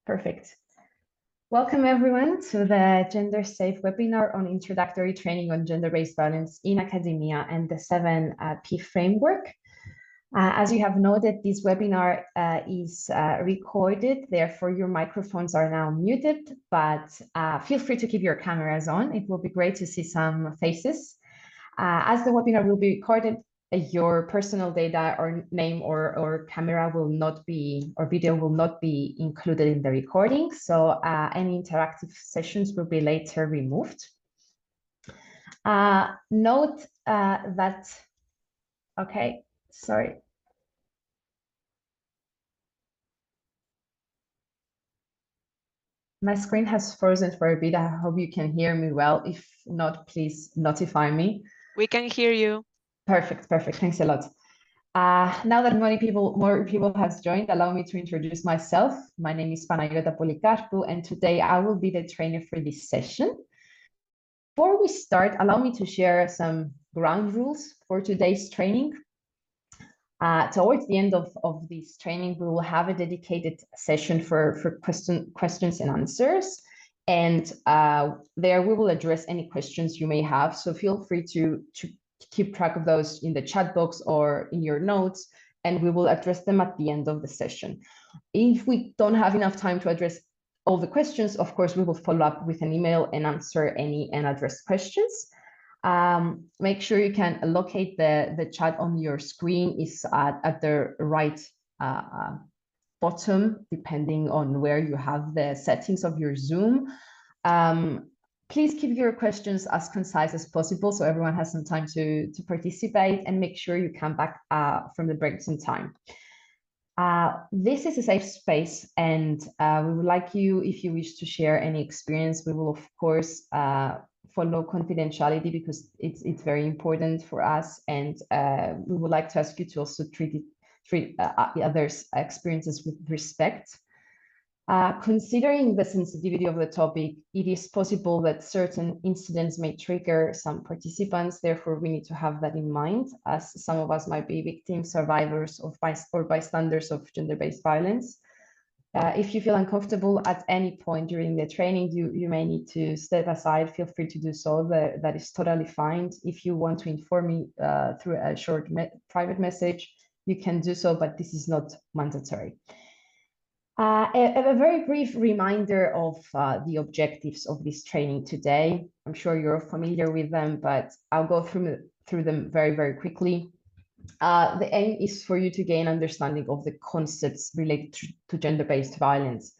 Perfect. Welcome everyone to the GenderSAFE webinar on introductory training on gender-based violence in academia and the 7P framework. As you have noted, this webinar is recorded, therefore your microphones are now muted, but feel free to keep your cameras on. It will be great to see some faces. As the webinar will be recorded, your personal data or name or camera will not be, or video will not be included in the recording. So any interactive sessions will be later removed. Note that, okay, sorry. My screen has frozen for a bit. I hope you can hear me well. If not, please notify me. We can hear you. Perfect, perfect. Thanks a lot. Now that more people have joined, allow me to introduce myself. My name is Panayota Policarpou, and today I will be the trainer for this session. Before we start, allow me to share some ground rules for today's training. Towards the end of this training, we will have a dedicated session for questions and answers. And there we will address any questions you may have. So feel free to keep track of those in the chat box or in your notes, and we will address them at the end of the session. If we don't have enough time to address all the questions, of course, we will follow up with an email and answer any unaddressed questions. Make sure you can locate the chat on your screen is at the right bottom, depending on where you have the settings of your Zoom. Please keep your questions as concise as possible so everyone has some time to participate, and make sure you come back from the breaks in time. This is a safe space, and we would like you, if you wish to share any experience, we will of course follow confidentiality because it's very important for us, and we would like to ask you to also treat others' experiences with respect. Considering the sensitivity of the topic, it is possible that certain incidents may trigger some participants. Therefore, we need to have that in mind, as some of us might be victims, survivors of or bystanders of gender-based violence. If you feel uncomfortable at any point during the training, you may need to step aside. Feel free to do so. That is totally fine. If you want to inform me through a short private message, you can do so, but this is not mandatory. A very brief reminder of the objectives of this training today. I'm sure you're familiar with them, but I'll go through them very, very quickly. The aim is for you to gain understanding of the concepts related to gender-based violence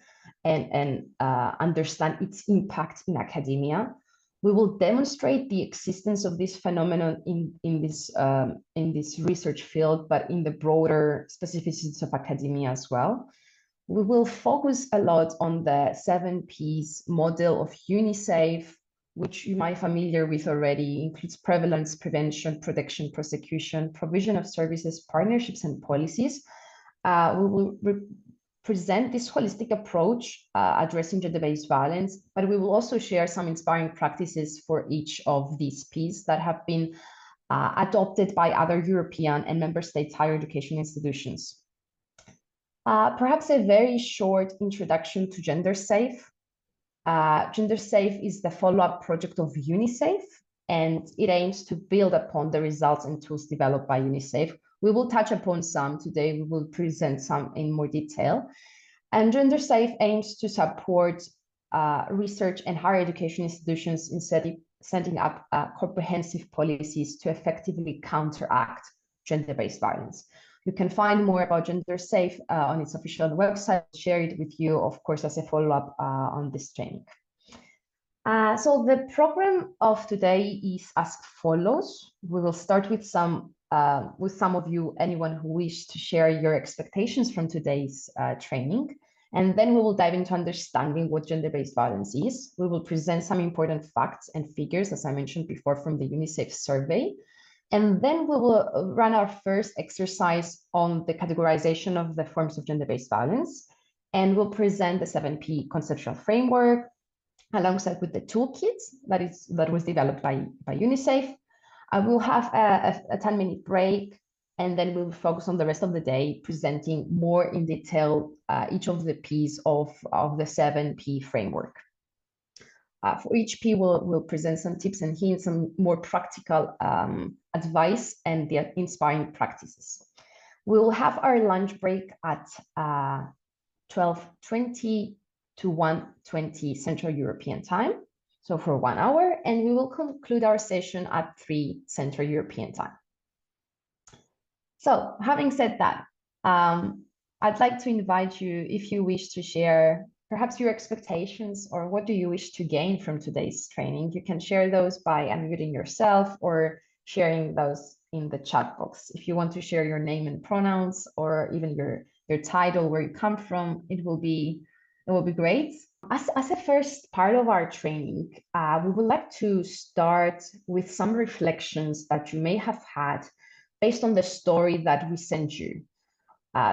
and understand its impact in academia. We will demonstrate the existence of this phenomenon in this research field, but in the broader specificities of academia as well. We will focus a lot on the 7Ps model of UniSAFE, which you might be familiar with already, includes prevalence, prevention, protection, prosecution, provision of services, partnerships, and policies. We will present this holistic approach addressing gender-based violence, but we will also share some inspiring practices for each of these Ps that have been adopted by other European and member states' higher education institutions. Perhaps a very short introduction to GenderSAFE. GenderSAFE is the follow-up project of UniSAFE, and it aims to build upon the results and tools developed by UniSAFE. We will touch upon some today. We will present some in more detail. And GenderSAFE aims to support research and higher education institutions in setting up comprehensive policies to effectively counteract gender-based violence. You can find more about GenderSAFE on its official website. I'll share it with you, of course, as a follow-up on this training. So the program of today is as follows. We will start with some of you, anyone who wishes to share your expectations from today's training. And then we will dive into understanding what gender-based violence is. We will present some important facts and figures, as I mentioned before, from the UniSAFE survey. And then we will run our first exercise on the categorization of the forms of gender-based violence. And we'll present the 7P conceptual framework alongside with the toolkit that was developed by UniSAFE. I will have a 10-minute break And then we'll focus on the rest of the day presenting more in detail each of the P's of the 7P framework. For each P, we'll present some tips and hints, some more practical advice and the inspiring practices. We will have our lunch break at 12:20 to 1:20 Central European Time, so for 1 hour, and we will conclude our session at 3 Central European Time. So having said that, I'd like to invite you, if you wish to share perhaps your expectations or what do you wish to gain from today's training. You can share those by unmuting yourself or sharing those in the chat box. If you want to share your name and pronouns or even your title, where you come from, it will be great. As a first part of our training, we would like to start with some reflections that you may have had based on the story that we sent you.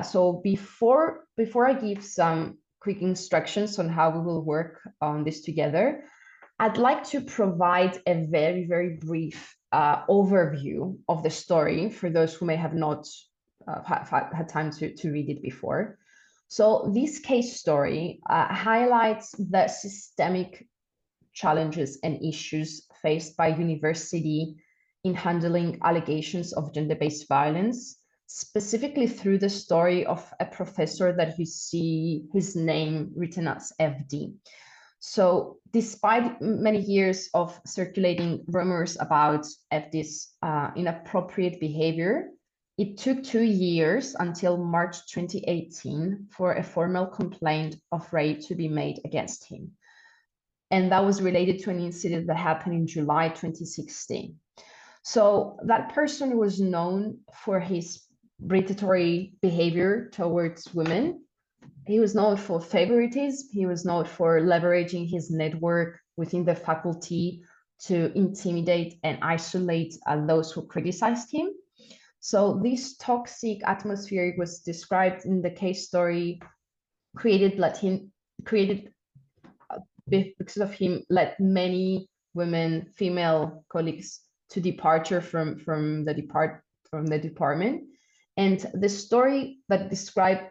So before I give some quick instructions on how we will work on this together, I'd like to provide a very, very brief overview of the story for those who may have not had time to read it before. So this case story highlights the systemic challenges and issues faced by university in handling allegations of gender-based violence, specifically through the story of a professor that you see his name written as FD. So despite many years of circulating rumors about FD's inappropriate behavior, it took 2 years until March 2018 for a formal complaint of rape to be made against him. And that was related to an incident that happened in July 2016. So that person was known for his predatory behavior towards women. He was known for favoritism. He was known for leveraging his network within the faculty to intimidate and isolate those who criticized him. So this toxic atmosphere was described in the case story, because of him, led many women, female colleagues to departure from the department. And the story that described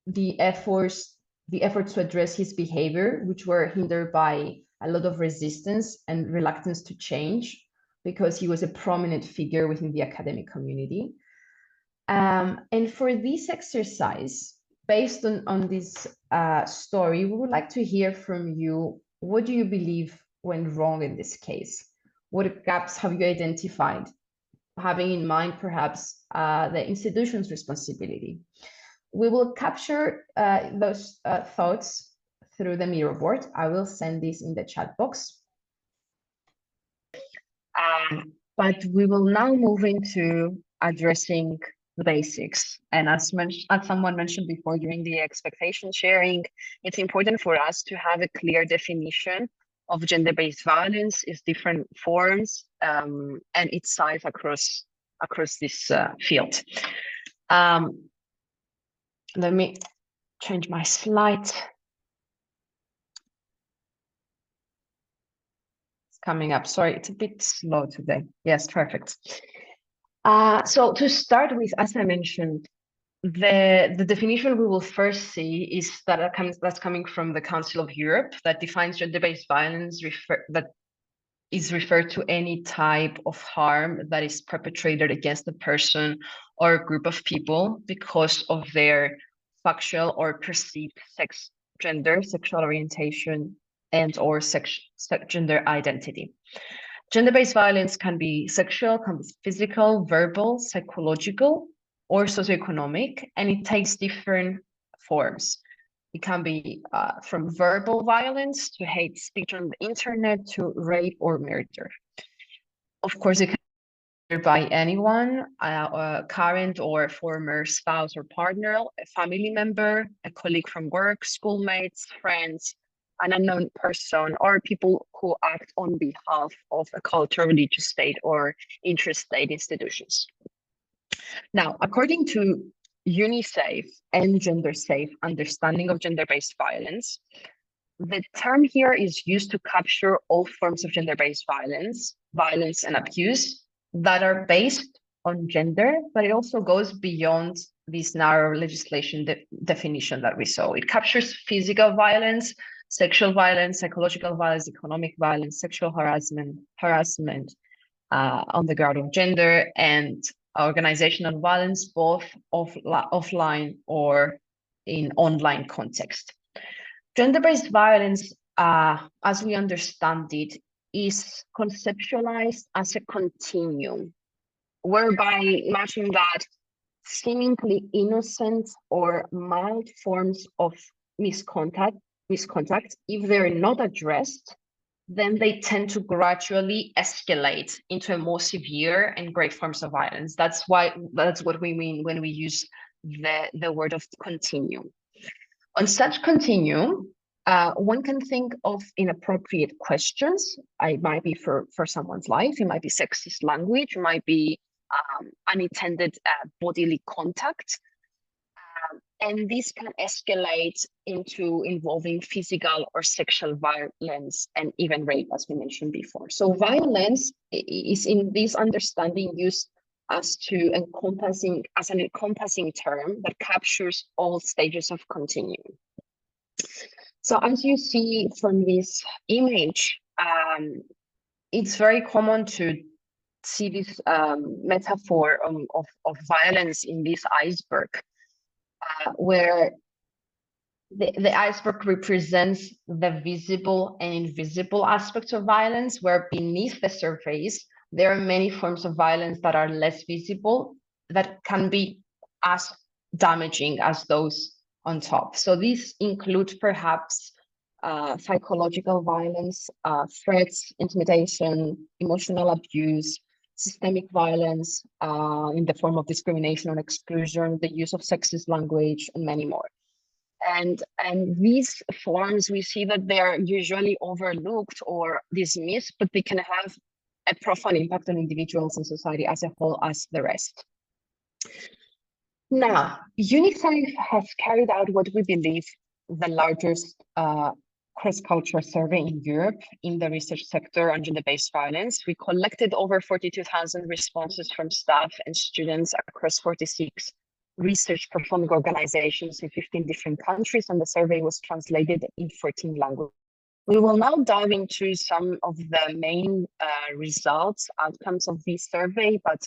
the efforts to address his behavior, which were hindered by a lot of resistance and reluctance to change, because he was a prominent figure within the academic community. And for this exercise, based on this story, we would like to hear from you. What do you believe went wrong in this case? What gaps have you identified, having in mind perhaps the institution's responsibility? We will capture those thoughts through the Miro board. I will send this in the chat box. But we will now move into addressing the basics. And as someone mentioned before during the expectation sharing, it's important for us to have a clear definition of gender-based violence, its different forms, and its size across this field. Let me change my slide. It's coming up. Sorry, it's a bit slow today. Yes, perfect. So to start with, as I mentioned, the definition we will first see is that's coming from the Council of Europe, that defines gender-based violence that is referred to any type of harm that is perpetrated against a person or a group of people because of their factual or perceived gender, sexual orientation, and or gender identity. Gender-based violence can be sexual, can be physical, verbal, psychological, or socioeconomic, and it takes different forms. It can be from verbal violence to hate speech on the internet to rape or murder. Of course, it can be by anyone, a current or former spouse or partner, a family member, a colleague from work, schoolmates, friends, an unknown person, or people who act on behalf of a cultural, religious state or interstate institutions. Now, according to UniSAFE and GenderSAFE understanding of gender-based violence, the term here is used to capture all forms of gender-based violence and abuse that are based on gender, but it also goes beyond this narrow legislation definition that we saw. It captures physical violence, sexual violence, psychological violence, economic violence, sexual harassment on the ground of gender, and organizational violence, both offline or in online context. Gender-based violence, as we understand it, is conceptualized as a continuum, whereby imagine that seemingly innocent or mild forms of misconduct, if they're not addressed, then they tend to gradually escalate into a more severe and great forms of violence. That's what we mean when we use the word of continuum. On such continuum, one can think of inappropriate questions. It might be for someone's life, it might be sexist language, it might be unintended bodily contact. And this can escalate into involving physical or sexual violence and even rape, as we mentioned before. So violence is in this understanding used as an encompassing term that captures all stages of continuum. So as you see from this image, it's very common to see this metaphor of violence in this iceberg, where the iceberg represents the visible and invisible aspects of violence, where beneath the surface, there are many forms of violence that are less visible, that can be as damaging as those on top. So these include perhaps psychological violence, threats, intimidation, emotional abuse, systemic violence in the form of discrimination or exclusion, the use of sexist language, and many more. And these forms, we see that they're usually overlooked or dismissed, but they can have a profound impact on individuals and society as a whole as the rest. Now, UniSAFE has carried out what we believe the largest cross-cultural survey in Europe in the research sector on gender-based violence. We collected over 42,000 responses from staff and students across 46 research performing organizations in 15 different countries, and the survey was translated in 14 languages. We will now dive into some of the main results, outcomes of this survey, but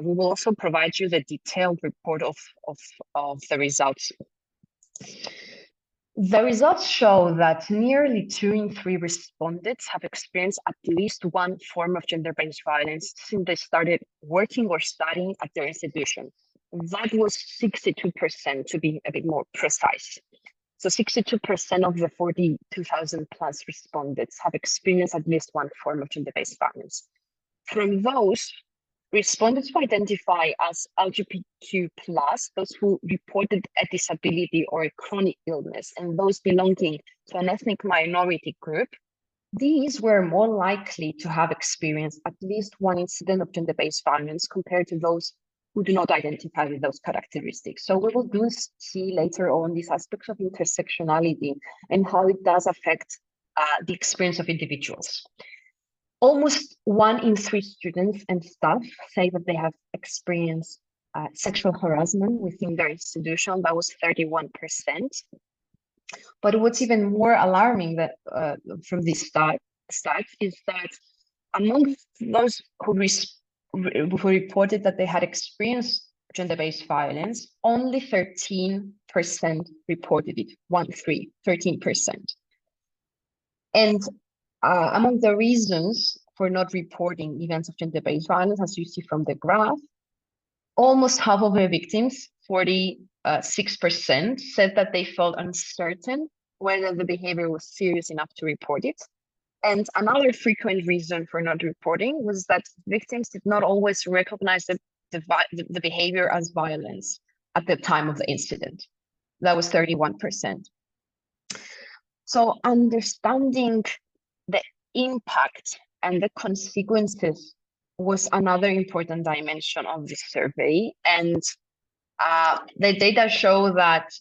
we will also provide you the detailed report of the results. The results show that nearly 2 in 3 respondents have experienced at least one form of gender-based violence since they started working or studying at their institution. That was 62%, to be a bit more precise. So 62% of the 42,000 plus respondents have experienced at least one form of gender-based violence. From those, respondents who identify as LGBTQ+, those who reported a disability or a chronic illness, and those belonging to an ethnic minority group, these were more likely to have experienced at least one incident of gender-based violence compared to those who do not identify with those characteristics. So we will see later on these aspects of intersectionality and how it does affect the experience of individuals. Almost 1 in 3 students and staff say that they have experienced sexual harassment within their institution. That was 31%. But what's even more alarming that from this stats is that among those who reported that they had experienced gender-based violence, only 13% reported it, 13%. And among the reasons for not reporting events of gender-based violence, as you see from the graph, almost half of the victims, 46%, said that they felt uncertain whether the behavior was serious enough to report it. And another frequent reason for not reporting was that victims did not always recognize the behavior as violence at the time of the incident. That was 31%. So understanding the impact and the consequences was another important dimension of this survey. And the data show that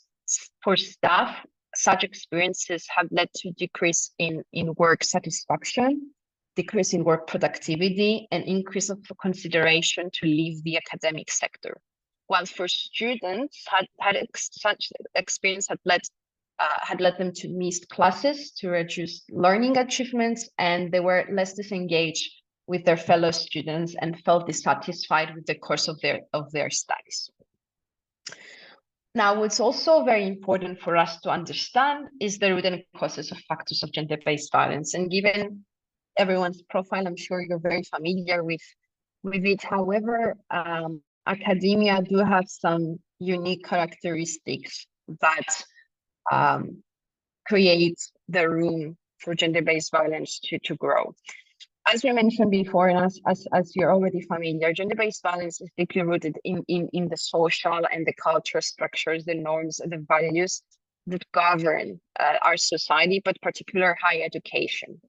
for staff, such experiences have led to decrease in work satisfaction, decrease in work productivity, and increase of consideration to leave the academic sector. While for students, such experience had led them to miss classes, to reduce learning achievements, and they were less disengaged with their fellow students and felt dissatisfied with the course of their studies. Now, what's also very important for us to understand is the root and causes of factors of gender-based violence. And given everyone's profile, I'm sure you're very familiar with it. However, academia do have some unique characteristics that create the room for gender-based violence to grow. As we mentioned before, and as you're already familiar, gender-based violence is deeply rooted in the social and the cultural structures, the norms, the values that govern our society, but particularly higher education.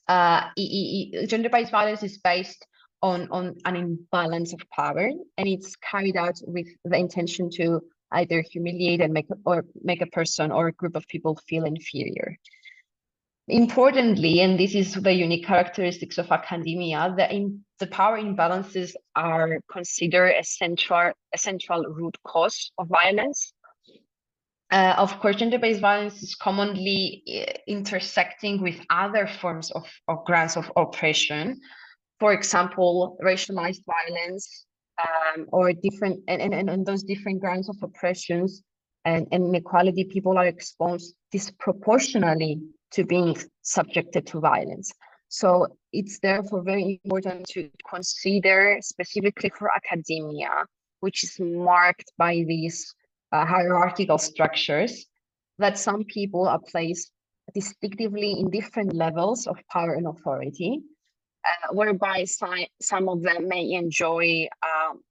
Gender-based violence is based on an imbalance of power, and it's carried out with the intention to either humiliate and make a person or a group of people feel inferior. Importantly, and this is the unique characteristics of academia, the power imbalances are considered a central root cause of violence. Of course, gender-based violence is commonly intersecting with other forms of grounds of oppression. For example, racialized violence, or different and those different grounds of oppressions and inequality, people are exposed disproportionately to being subjected to violence. So it's therefore very important to consider, specifically for academia, which is marked by these hierarchical structures, that some people are placed distinctively in different levels of power and authority, whereby some of them may enjoy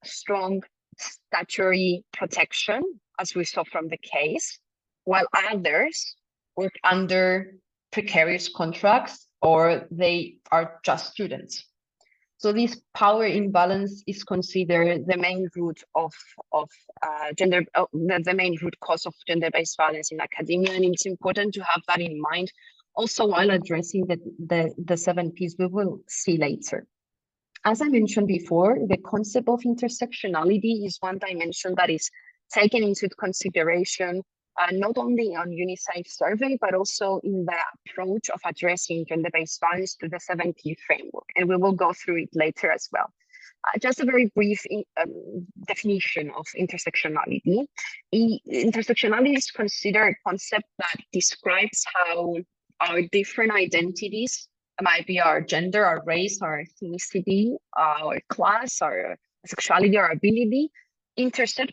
strong statutory protection, as we saw from the case, while others work under precarious contracts or they are just students. So this power imbalance is considered the main root the main root cause of gender-based violence in academia, and it's important to have that in mind also while addressing the 7 Ps we will see later. As I mentioned before, the concept of intersectionality is one dimension that is taken into consideration not only on UniSAFE survey, but also in the approach of addressing gender-based violence to the 7 P framework. And we will go through it later as well. Just a very brief definition of intersectionality. Intersectionality is considered a concept that describes how our different identities, might be our gender, our race, our ethnicity, our class, our sexuality, our ability, intersect,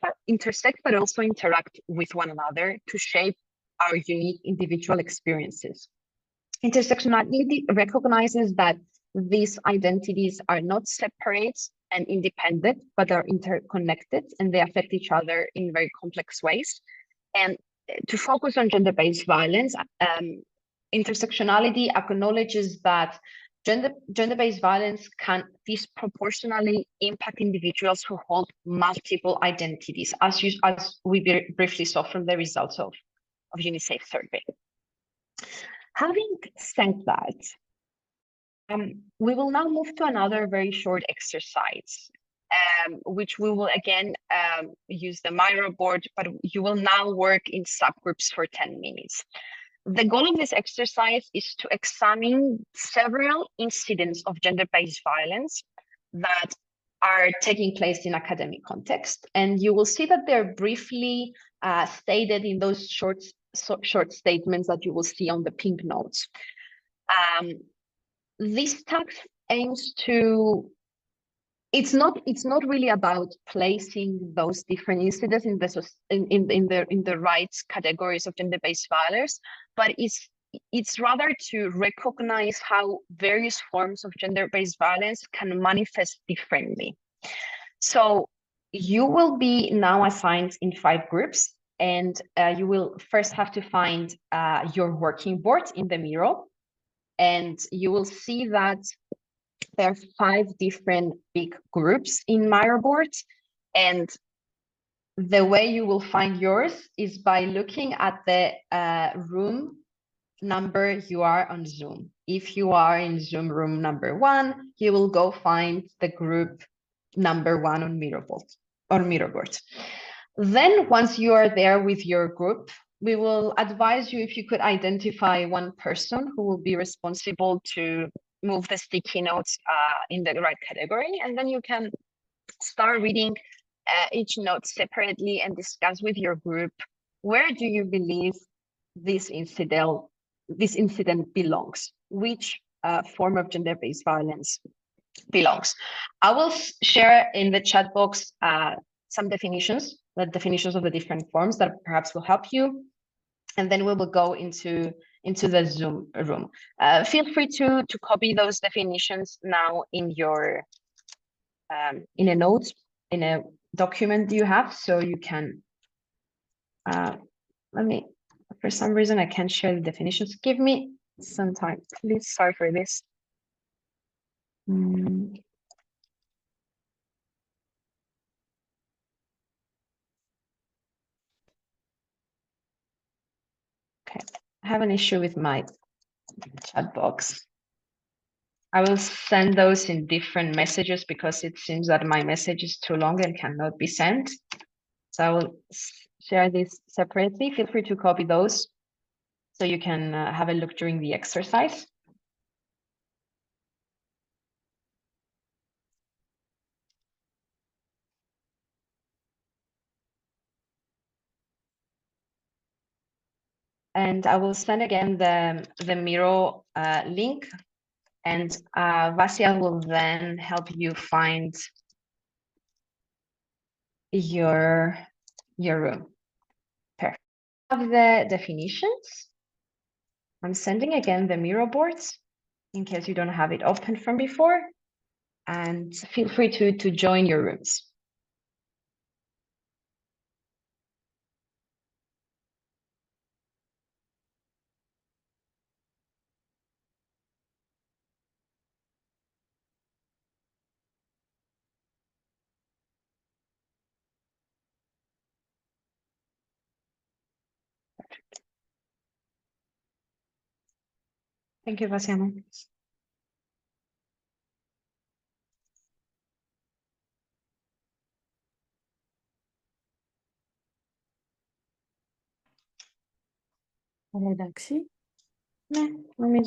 but also interact with one another to shape our unique individual experiences. Intersectionality recognizes that these identities are not separate and independent, but are interconnected, and they affect each other in very complex ways. And to focus on gender-based violence, intersectionality acknowledges that gender-based violence can disproportionately impact individuals who hold multiple identities, as we briefly saw from the results of UniSAFE survey. Having said that, we will now move to another very short exercise, which we will again use the Miro board, but you will now work in subgroups for 10 minutes. The goal of this exercise is to examine several incidents of gender-based violence that are taking place in academic context. And you will see that they're briefly stated in those short statements that you will see on the pink notes. This task aims to, it's not really about placing those different incidents in the right categories of gender-based violence, but it's rather to recognize how various forms of gender-based violence can manifest differently. So you will be now assigned in 5 groups, and you will first have to find your working board in the Miro, and you will see that there are 5 different big groups in Miro board, and the way you will find yours is by looking at the room number you are on Zoom. If you are in Zoom room number 1, you will go find the group number 1 on Miro board. Then once you are there with your group, we will advise you if you could identify one person who will be responsible to move the sticky notes in the right category, and then you can start reading each note separately and discuss with your group, where do you believe this incident belongs? Which form of gender-based violence belongs? I will share in the chat box some definitions, the definitions of the different forms that perhaps will help you. And then we will go into the Zoom room. Feel free to copy those definitions now in your in a note, in a document you have, so you can for some reason I can't share the definitions. Give me some time, please. Sorry for this. Okay, I have an issue with my chat box. I will send those in different messages because it seems that my message is too long and cannot be sent. So I will share this separately. Feel free to copy those so you can have a look during the exercise. And I will send again the Miro link, and Vasia will then help you find your room. Perfect. Of the definitions, I'm sending again the Miro boards in case you don't have it open from before, and feel free to join your rooms. Thank you, Vassiano. redactie. Nee, let me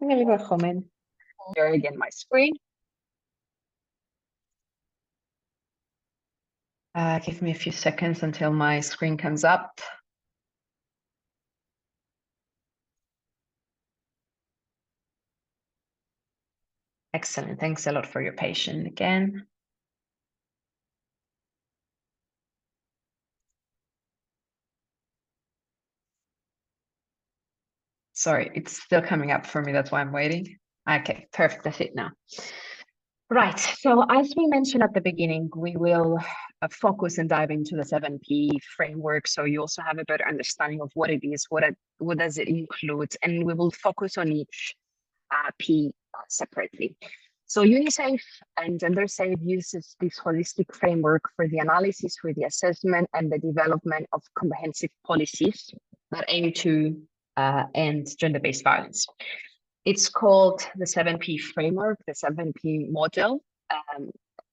leave it home. Share again my screen. Give me a few seconds until my screen comes up. Excellent. Thanks a lot for your patience again. Sorry, it's still coming up for me. That's why I'm waiting. Okay, perfect. That's it now. Right. So as we mentioned at the beginning, we will focus and dive into the 7P framework. So you also have a better understanding of what it is, what does it include, and we will focus on each P separately. So UniSAFE and GenderSAFE uses this holistic framework for the analysis, for the assessment, and the development of comprehensive policies that aim to end gender-based violence. It's called the 7P framework, the 7P model,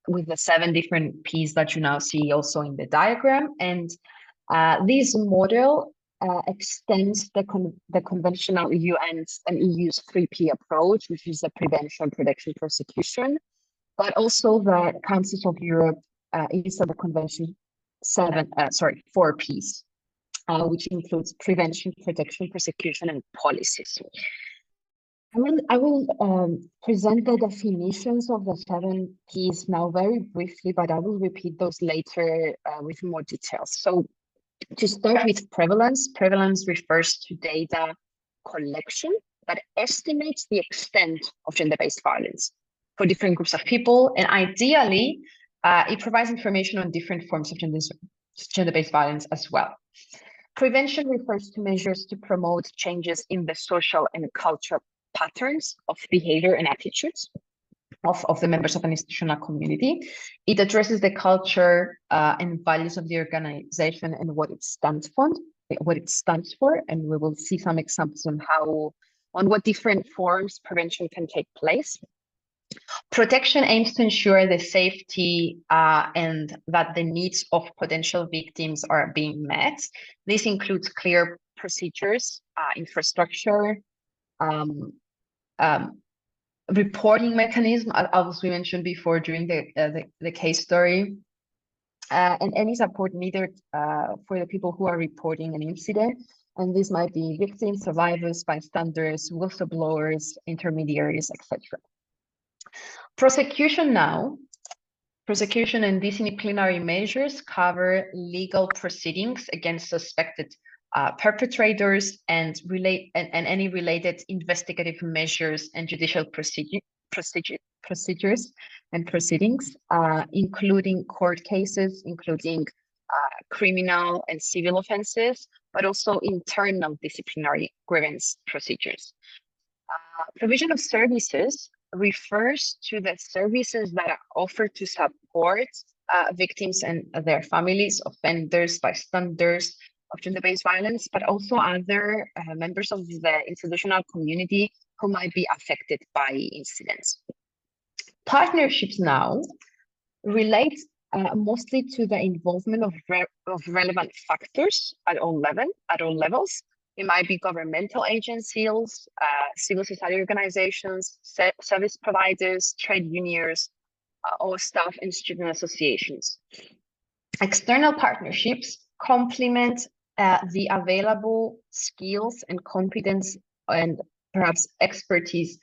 with the 7 different Ps that you now see also in the diagram. And this model extends the conventional UN's and EU's 3P approach, which is the prevention, protection, prosecution, but also the Council of Europe ISA Convention 4 Ps, which includes prevention, protection, prosecution, and policies. I will present the definitions of the 7 Ps now very briefly, but I will repeat those later with more details. So to start with prevalence, prevalence refers to data collection that estimates the extent of gender-based violence for different groups of people. And ideally, it provides information on different forms of gender-based violence as well. Prevention refers to measures to promote changes in the social and cultural patterns of behavior and attitudes of the members of an institutional community. It addresses the culture and values of the organization and what it stands for. what it stands for, and we will see some examples on what different forms prevention can take place. Protection aims to ensure the safety and that the needs of potential victims are being met. This includes clear procedures, infrastructure, reporting mechanism, as we mentioned before during the case story, and any support needed for the people who are reporting an incident. And this might be victims, survivors, bystanders, whistleblowers, intermediaries, etc. Prosecution now. Prosecution and disciplinary measures cover legal proceedings against suspected perpetrators and any related investigative measures and judicial procedures and proceedings, including court cases, including criminal and civil offenses, but also internal disciplinary grievance procedures. Provision of services refers to the services that are offered to support victims and their families, offenders, bystanders of gender-based violence, but also other members of the institutional community who might be affected by incidents. Partnerships now relate mostly to the involvement of relevant factors at all levels. It might be governmental agencies, civil society organizations, service providers, trade unions, or staff and student associations. External partnerships complement the available skills and competence and perhaps expertise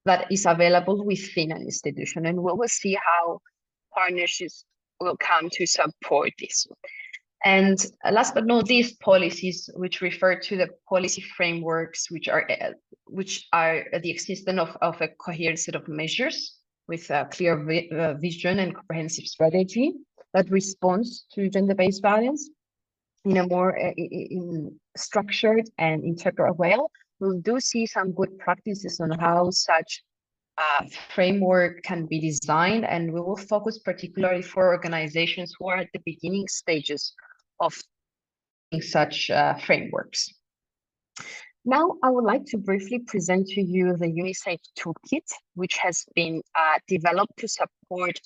that is available within an institution. And we will see how partnerships will come to support this. And last but not least, policies, which refer to the policy frameworks, which are the existence of a coherent set of measures with a clear vision and comprehensive strategy that responds to gender-based violence in a more structured and integral way. We do see some good practices on how such framework can be designed, and we will focus particularly for organizations who are at the beginning stages of such frameworks. Now, I would like to briefly present to you the UniSAFE toolkit, which has been developed to support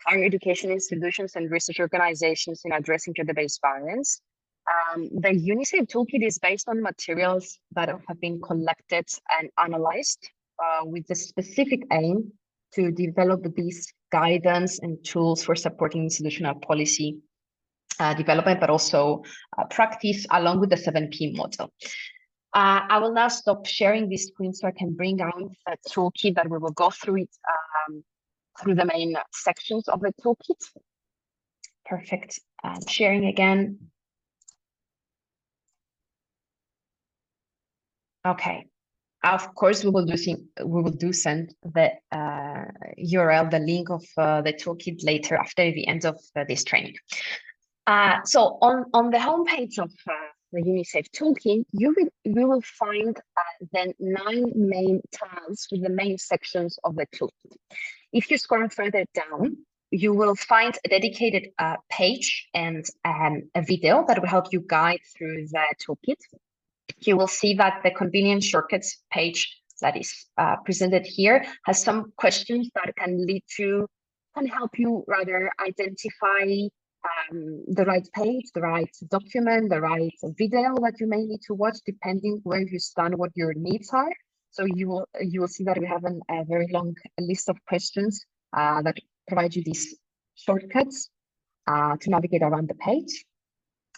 higher education institutions and research organizations in addressing gender-based violence. The UniSAFE toolkit is based on materials that have been collected and analyzed with the specific aim to develop these guidance and tools for supporting institutional policy development, but also practice along with the 7P model. I will now stop sharing this screen so I can bring out the toolkit that we will go through it through the main sections of the toolkit. Perfect. Sharing again. Okay. Of course, we will send the URL, the link of the toolkit later after the end of this training. So on the homepage of the UniSAFE toolkit, you will find the 9 main tabs with the main sections of the toolkit. If you scroll further down, you will find a dedicated page and a video that will help you guide through the toolkit. You will see that the convenient shortcuts page that is presented here has some questions that can help you rather identify the right page, the right document, the right video that you may need to watch, depending where you stand, what your needs are. So you will see that we have a very long list of questions that provide you these shortcuts to navigate around the page.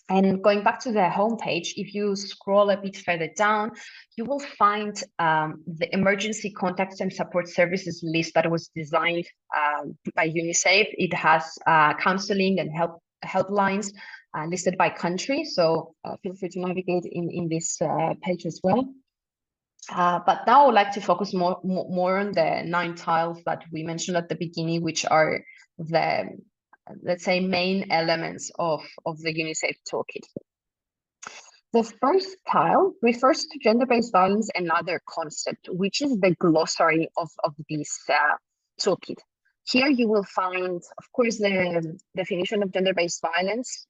And going back to the homepage, if you scroll a bit further down, you will find the emergency contacts and support services list that was designed by UniSAFE. It has counseling and helplines listed by country, so feel free to navigate in this page as well. But now I would like to focus more on the 9 tiles that we mentioned at the beginning, which are the, let's say, main elements of the UniSAFE toolkit. The first tile refers to gender-based violence and other concept, which is the glossary of this toolkit. Here you will find, of course, the definition of gender-based violence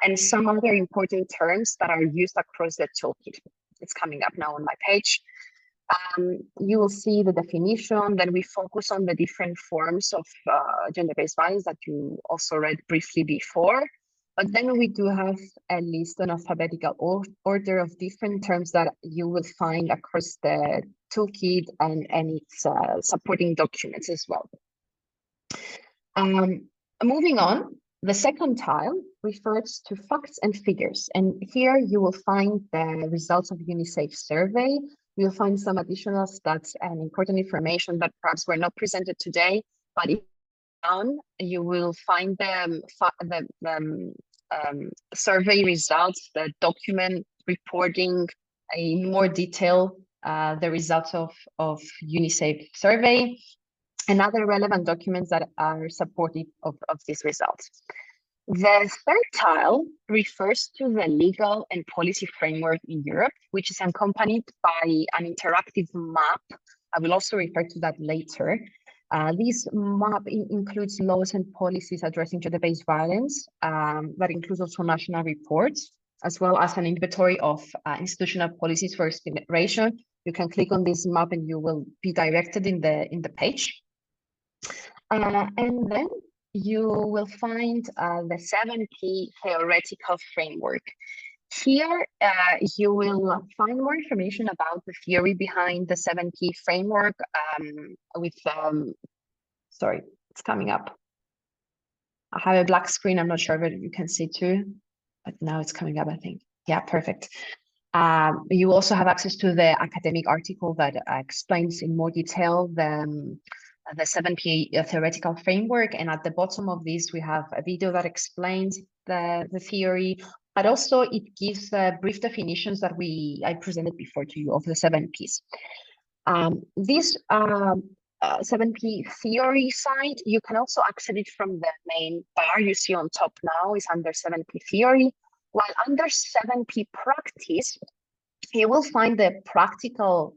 and some other important terms that are used across the toolkit. It's coming up now on my page. You will see the definition, then we focus on the different forms of gender-based violence that you also read briefly before. But then we do have a list in alphabetical order of different terms that you will find across the toolkit and its supporting documents as well. Moving on, the second tile refers to facts and figures. And here you will find the results of UniSAFE survey. You'll find some additional stats and important information that perhaps were not presented today, but if down, you will find the survey results, the document reporting in more detail the results of UniSAFE survey and other relevant documents that are supportive of these results. The third tile refers to the legal and policy framework in Europe, which is accompanied by an interactive map. I will also refer to that later. This map includes laws and policies addressing gender-based violence, that includes also national reports, as well as an inventory of institutional policies for exploration. You can click on this map and you will be directed in the page. And then you will find the 7 key theoretical framework. Here, you will find more information about the theory behind the 7 key framework with, sorry, it's coming up. I have a black screen. I'm not sure whether you can see too, but now it's coming up, I think. Yeah, perfect. You also have access to the academic article that explains in more detail the 7 key theoretical framework. And at the bottom of this, we have a video that explains the theory, but also it gives brief definitions that I presented before to you of the 7 Ps. This 7P theory side, you can also access it from the main bar you see on top now is under 7P theory, while under 7P practice, you will find the practical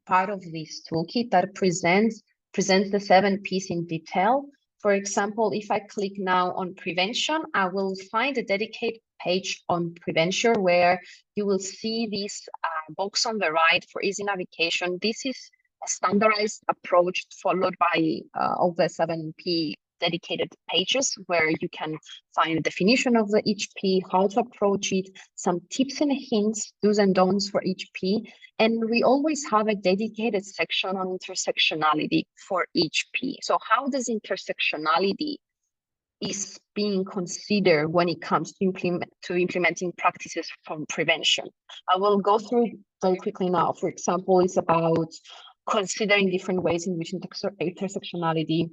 part of this toolkit that presents the 7 Ps in detail. For example, if I click now on prevention, I will find a dedicated page on prevention where you will see this box on the right for easy navigation. This is a standardized approach followed by all the 7P dedicated pages where you can find the definition of each P, how to approach it, some tips and hints, do's and don'ts for each P. And we always have a dedicated section on intersectionality for each P. So how does intersectionality is being considered when it comes to implementing practices from prevention? I will go through it very quickly now. For example, it's about considering different ways in which intersectionality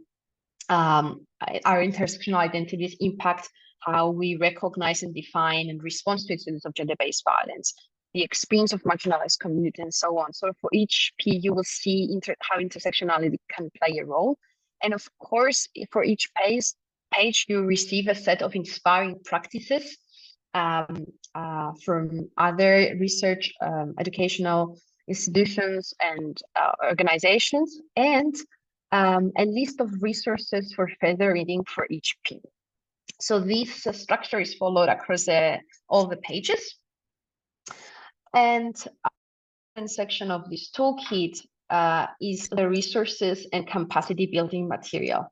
our intersectional identities impact how we recognize and define and respond to incidents of gender-based violence, the experience of marginalized communities, and so on. So for each P, you will see how intersectionality can play a role. And of course, for each page, you receive a set of inspiring practices from other research, educational institutions and organizations, and a list of resources for further reading for each P. So this structure is followed across all the pages. And one section of this toolkit is the resources and capacity building material.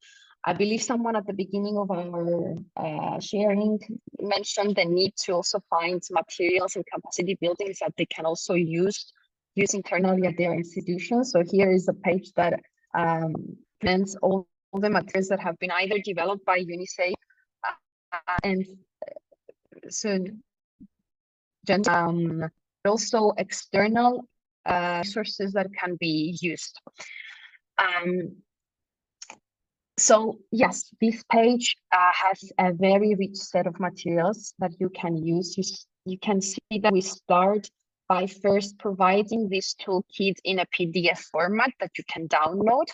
I believe someone at the beginning of our sharing mentioned the need to also find materials and capacity buildings that they can also use internally at their institutions. So here is a page that presents all the materials that have been either developed by UniSAFE and so also external resources that can be used. So yes, this page has a very rich set of materials that you can use. You can see that we start by first providing this toolkit in a PDF format that you can download.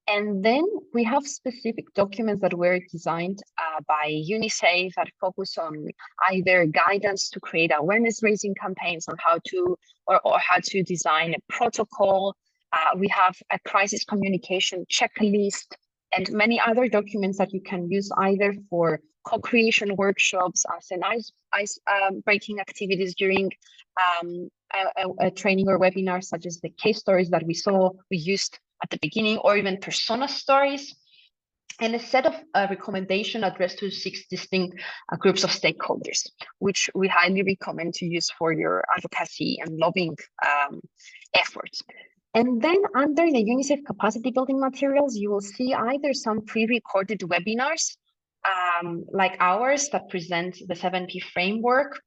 And then we have specific documents that were designed by UniSAFE that focus on either guidance to create awareness raising campaigns on how to, or how to design a protocol, We have a crisis communication checklist and many other documents that you can use either for co-creation workshops as an ice breaking activities during a training or webinar, such as the case stories that we used at the beginning, or even persona stories, and a set of recommendation addressed to 6 distinct groups of stakeholders, which we highly recommend to use for your advocacy and lobbying efforts. And then under the UniSAFE capacity building materials, you will see either some pre-recorded webinars like ours that present the 7P framework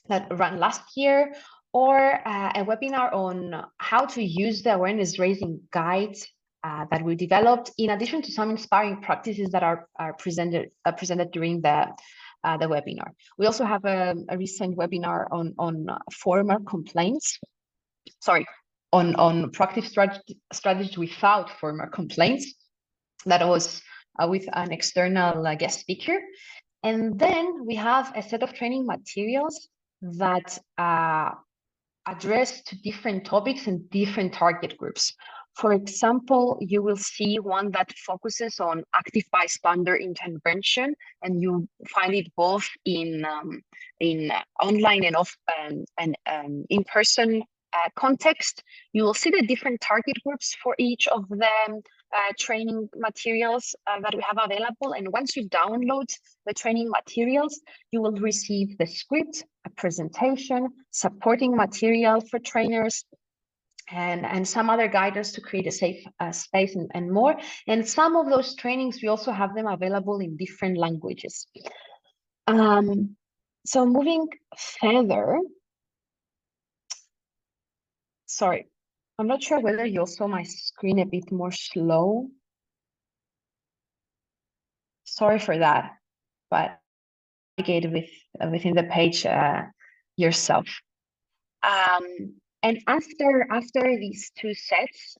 that ran last year, or a webinar on how to use the awareness raising guides that we developed, in addition to some inspiring practices that are presented during the webinar. We also have a recent webinar on former complaints. Sorry, on proactive strategies without formal complaints. That was with an external guest speaker. And then we have a set of training materials that address to different topics and different target groups. For example, you will see one that focuses on active bystander intervention, and you find it both in online and in-person context. You will see the different target groups for each of the training materials that we have available. And once you download the training materials, you will receive the script, a presentation, supporting material for trainers, and some other guidance to create a safe space and more. And some of those trainings, we also have them available in different languages. So moving further, sorry, I'm not sure whether you saw my screen a bit more slow. Sorry for that, but navigate within the page yourself. And after these two sets,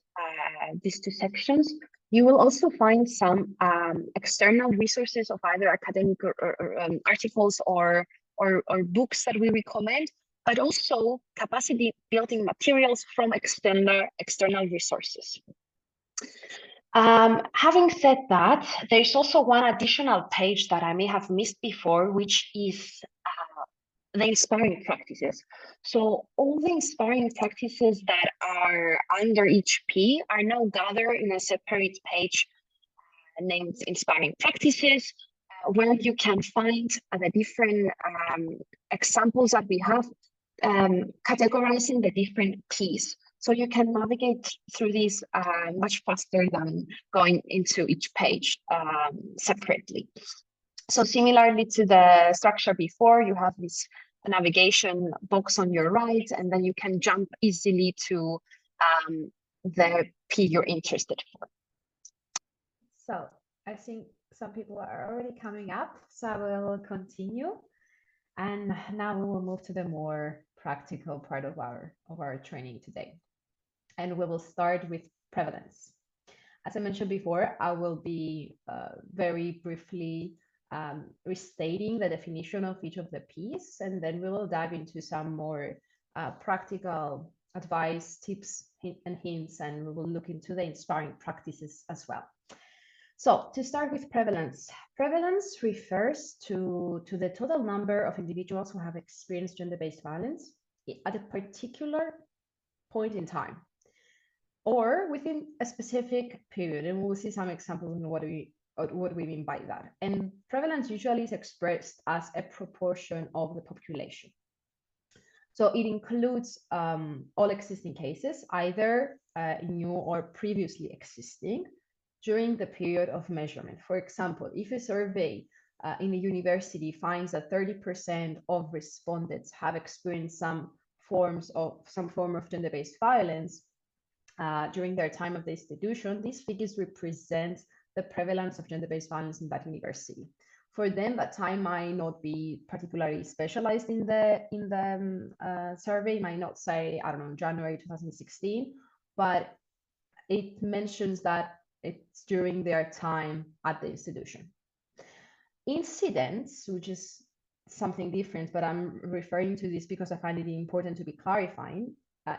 these two sections, you will also find some external resources of either academic or articles or books that we recommend, but also capacity building materials from external resources. Having said that, there's also one additional page that I may have missed before, which is the inspiring practices. So all the inspiring practices that are under each P are now gathered in a separate page named Inspiring Practices, where you can find the different examples that we have categorizing the different Ps. So you can navigate through these much faster than going into each page separately. So similarly to the structure before, you have this navigation box on your right, and then you can jump easily to the P you're interested for. So I think some people are already coming up, so I will continue. And now we will move to the more practical part of our training today. And we will start with prevalence. As I mentioned before, I will be very briefly restating the definition of each of the Ps, and then we will dive into some more practical advice, tips, and hints, and we will look into the inspiring practices as well. So to start with prevalence, prevalence refers to the total number of individuals who have experienced gender-based violence at a particular point in time, or within a specific period. And we'll see some examples on what we mean by that. And prevalence usually is expressed as a proportion of the population. So it includes all existing cases, either new or previously existing, during the period of measurement. For example, if a survey in a university finds that 30% of respondents have experienced some form of gender-based violence during their time of the institution, these figures represent the prevalence of gender-based violence in that university. For them, that time might not be particularly specialized in the survey. It might not say, I don't know, January 2016, but it mentions that it's during their time at the institution. Incidents, which is something different, but I'm referring to this because I find it important to be clarifying.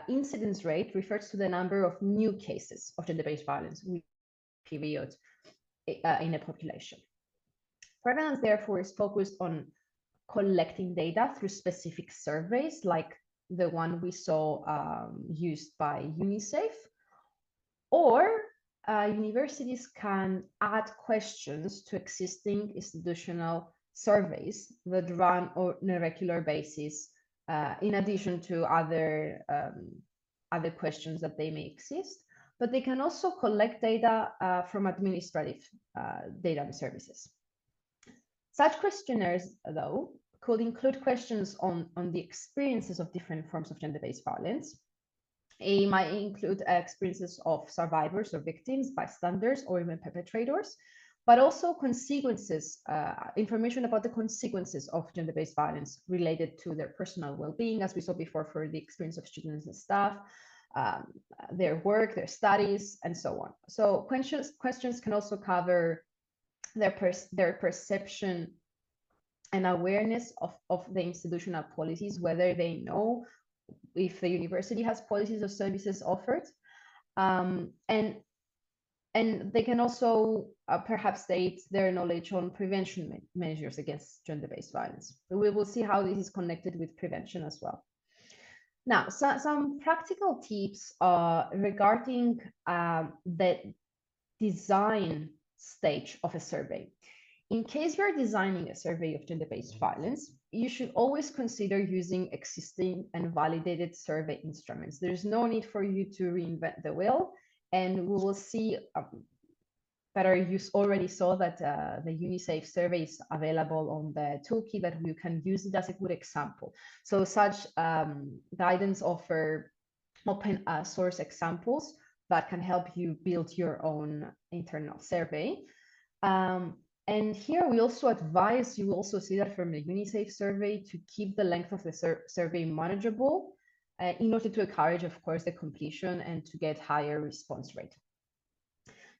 incidence rate refers to the number of new cases of gender-based violence with period in a population. Prevalence, therefore, is focused on collecting data through specific surveys, like the one we saw used by UniSAFE, or universities can add questions to existing institutional surveys that run on a regular basis, in addition to other questions that they may exist. But they can also collect data from administrative data services. Such questionnaires, though, could include questions on the experiences of different forms of gender-based violence. It might include experiences of survivors or victims, bystanders, or even perpetrators, but also consequences, information about the consequences of gender-based violence related to their personal well-being, as we saw before for the experience of students and staff, their work, their studies, and so on. So questions can also cover their perception and awareness of the institutional policies, whether they know if the university has policies or services offered, and they can also perhaps state their knowledge on prevention measures against gender-based violence. We will see how this is connected with prevention as well. Now, some practical tips regarding the design stage of a survey. In case you're designing a survey of gender-based violence, you should always consider using existing and validated survey instruments. There's no need for you to reinvent the wheel, and we will see better. You already saw that the UniSAFE survey is available on the toolkit, that you can use it as a good example. So such guidance offer open source examples that can help you build your own internal survey. And here we also advise, you also see that from the UniSAFE survey, to keep the length of the survey manageable in order to encourage, of course, the completion and to get higher response rate.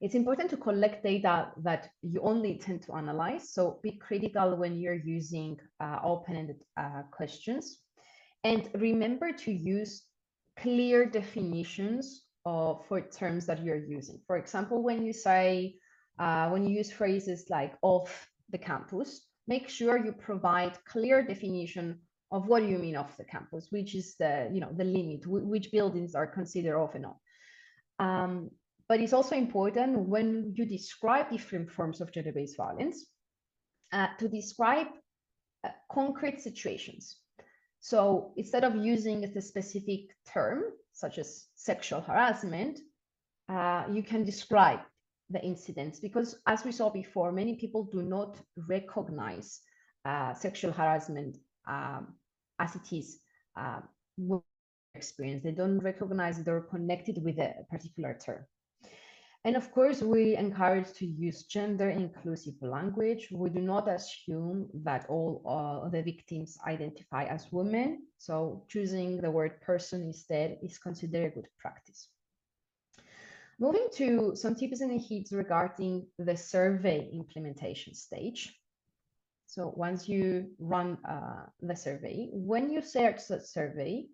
It's important to collect data that you only tend to analyze, so be critical when you're using open-ended questions. And remember to use clear definitions for terms that you're using. For example, when you say, when you use phrases like off the campus, make sure you provide clear definition of what you mean off the campus, which is the limit, which buildings are considered off and on. But it's also important when you describe different forms of gender-based violence to describe concrete situations. So instead of using a specific term, such as sexual harassment, you can describe the incidents, because as we saw before, many people do not recognize sexual harassment as it is experience. They don't recognize it or connected with a particular term. And of course, we encourage to use gender inclusive language. We do not assume that all the victims identify as women. So choosing the word person instead is considered a good practice. Moving to some tips and hints regarding the survey implementation stage. So once you run the survey, when you search the survey,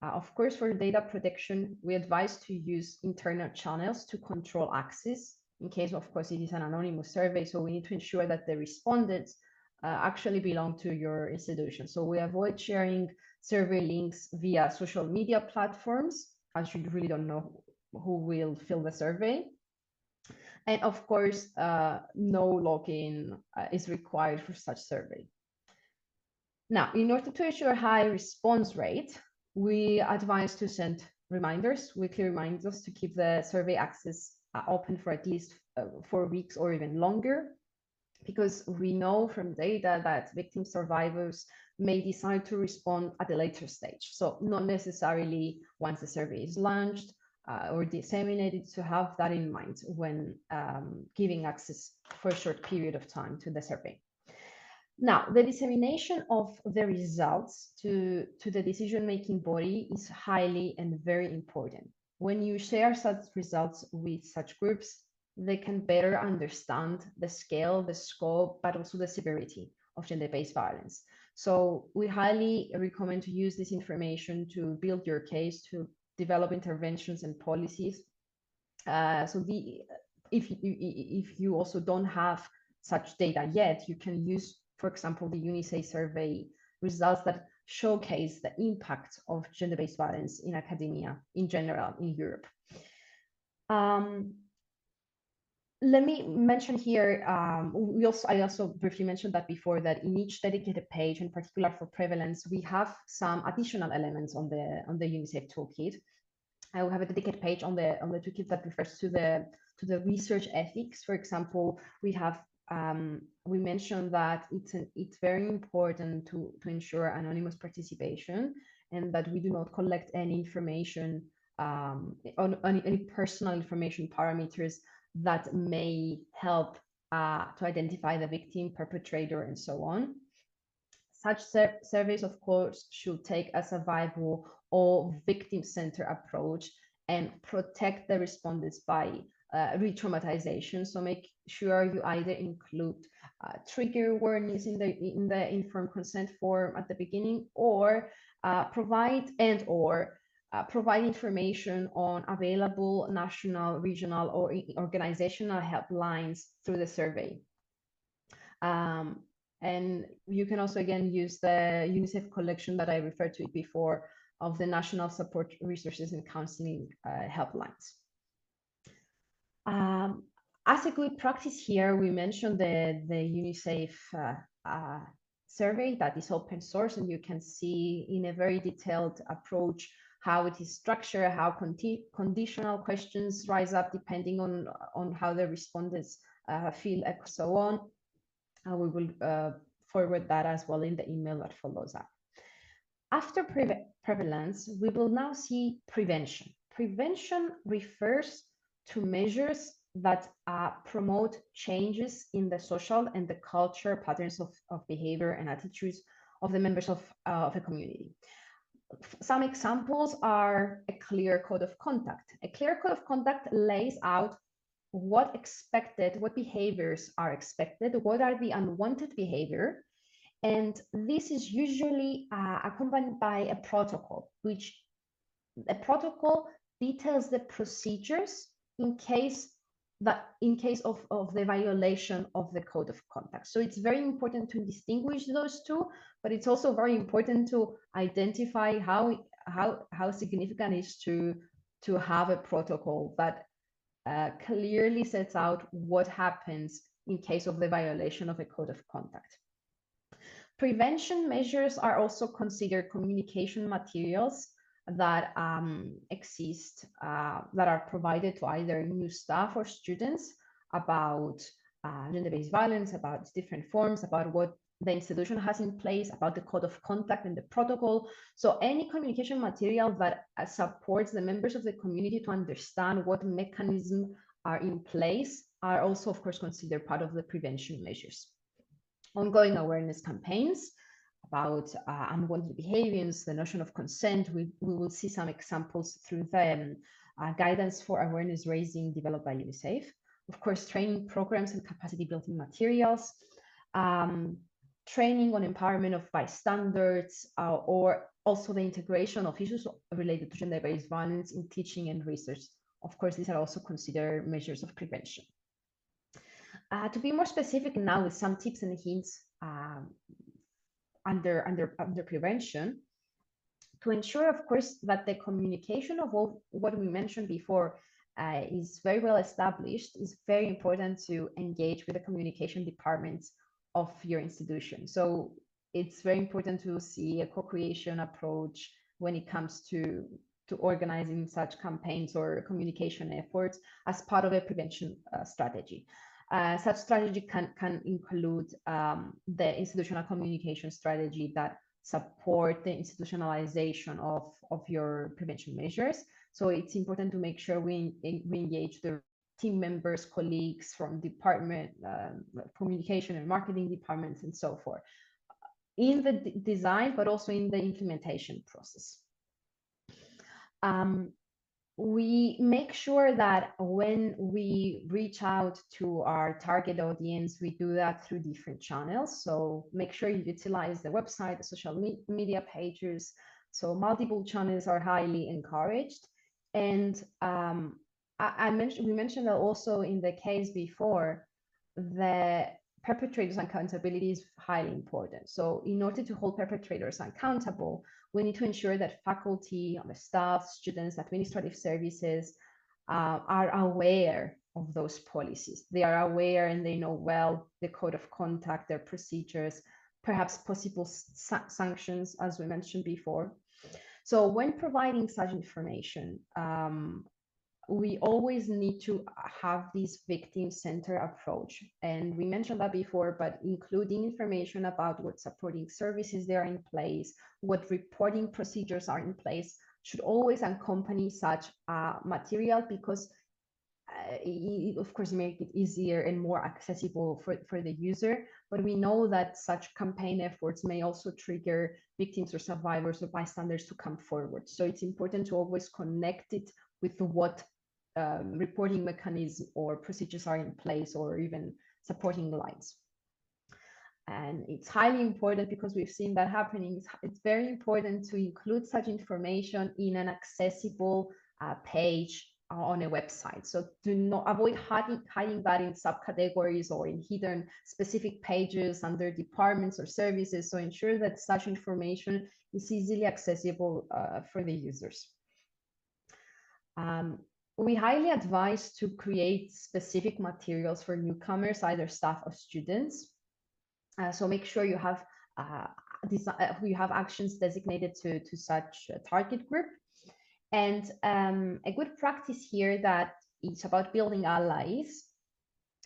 of course, for data protection, we advise to use internal channels to control access. In case, of course, it is an anonymous survey, so we need to ensure that the respondents actually belong to your institution. So we avoid sharing survey links via social media platforms, as you really don't know who will fill the survey. And of course, no login is required for such survey. Now, in order to ensure high response rate, we advise to send reminders, weekly reminders, to keep the survey access open for at least 4 weeks or even longer, because we know from data that victim survivors may decide to respond at a later stage. So not necessarily once the survey is launched or disseminated, to have that in mind when giving access for a short period of time to the survey. Now, the dissemination of the results to the decision-making body is highly and very important. When you share such results with such groups, they can better understand the scale, the scope, but also the severity of gender-based violence. So we highly recommend to use this information to build your case, to develop interventions and policies. If you also don't have such data yet, you can use, for example, the UniSAFE survey results that showcase the impact of gender-based violence in academia in general in Europe. Let me mention here, I also briefly mentioned that before, that in each dedicated page, in particular for prevalence, we have some additional elements on the UniSAFE toolkit. I will have a dedicated page on the toolkit that refers to the research ethics. For example, we have we mentioned that it's very important to ensure anonymous participation, and that we do not collect any information on any personal information parameters that may help to identify the victim, perpetrator, and so on. Such surveys, of course, should take a survival or victim-centered approach and protect the respondents by re-traumatization. So make sure you either include trigger warnings in the informed consent form at the beginning, or provide information on available national, regional, or organizational helplines through the survey. And you can also, again, use the UniSAFE collection that I referred to before of the National Support Resources and Counseling helplines. As a good practice here, we mentioned the UniSAFE survey that is open source, and you can see in a very detailed approach how it is structured, how conditional questions rise up depending on how the respondents feel, and so on. We will forward that as well in the email that follows up. After prevalence, we will now see prevention. Prevention refers to measures that promote changes in the social and the culture patterns of behavior and attitudes of the members of a community. Some examples are a clear code of conduct. A clear code of conduct lays out what behaviors are expected, what are the unwanted behavior, and this is usually accompanied by a protocol, which a protocol details the procedures in case of the violation of the code of conduct. So it's very important to distinguish those two, but it's also very important to identify how significant it is to have a protocol that clearly sets out what happens in case of the violation of a code of conduct. Prevention measures are also considered communication materials that exist, that are provided to either new staff or students about gender-based violence, about its different forms, about what the institution has in place, about the code of conduct and the protocol. So any communication material that supports the members of the community to understand what mechanisms are in place are also, of course, considered part of the prevention measures. Ongoing awareness campaigns about unwanted behaviors, the notion of consent. We will see some examples through the guidance for awareness raising developed by UniSAFE. Of course, training programs and capacity building materials, training on empowerment of bystanders, or also the integration of issues related to gender-based violence in teaching and research. Of course, these are also considered measures of prevention. To be more specific now with some tips and hints under prevention, to ensure, of course, that the communication of all what we mentioned before is very well established, is very important to engage with the communication departments of your institution. So it's very important to see a co-creation approach when it comes to organizing such campaigns or communication efforts as part of a prevention strategy. Such strategy can include the institutional communication strategy that support the institutionalization of your prevention measures. So it's important to make sure we engage the team members, colleagues from department, communication and marketing departments, and so forth, in the design, but also in the implementation process. we make sure that when we reach out to our target audience, we do that through different channels. So make sure you utilize the website, the social media pages. So multiple channels are highly encouraged. And we mentioned that also in the case before, the perpetrators' accountability is highly important. So in order to hold perpetrators accountable, we need to ensure that faculty, staff, students, administrative services are aware of those policies. They are aware and they know well the code of conduct, their procedures, perhaps possible sanctions, as we mentioned before. So when providing such information, we always need to have this victim-centered approach. And we mentioned that before, but including information about what supporting services there are in place, what reporting procedures are in place, should always accompany such material, because of course, make it easier and more accessible for the user. But we know that such campaign efforts may also trigger victims or survivors or bystanders to come forward. So it's important to always connect it with what reporting mechanism or procedures are in place, or even supporting lines. And it's highly important, because we've seen that happening. It's very important to include such information in an accessible page on a website. So do not avoid hiding that in subcategories or in hidden specific pages under departments or services. So ensure that such information is easily accessible for the users. We highly advise to create specific materials for newcomers, either staff or students. So make sure you have actions designated to such a target group. And a good practice here that is about building allies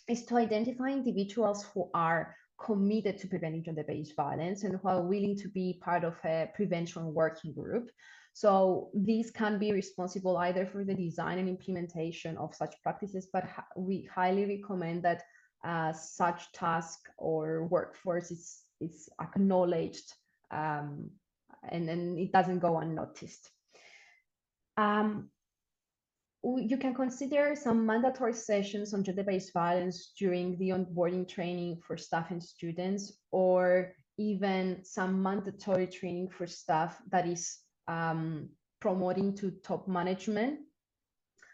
is to identify individuals who are committed to preventing gender-based violence and who are willing to be part of a prevention working group. So these can be responsible either for the design and implementation of such practices, but we highly recommend that such task or workforce is acknowledged and it doesn't go unnoticed. You can consider some mandatory sessions on gender-based violence during the onboarding training for staff and students, or even some mandatory training for staff that is promoting to top management.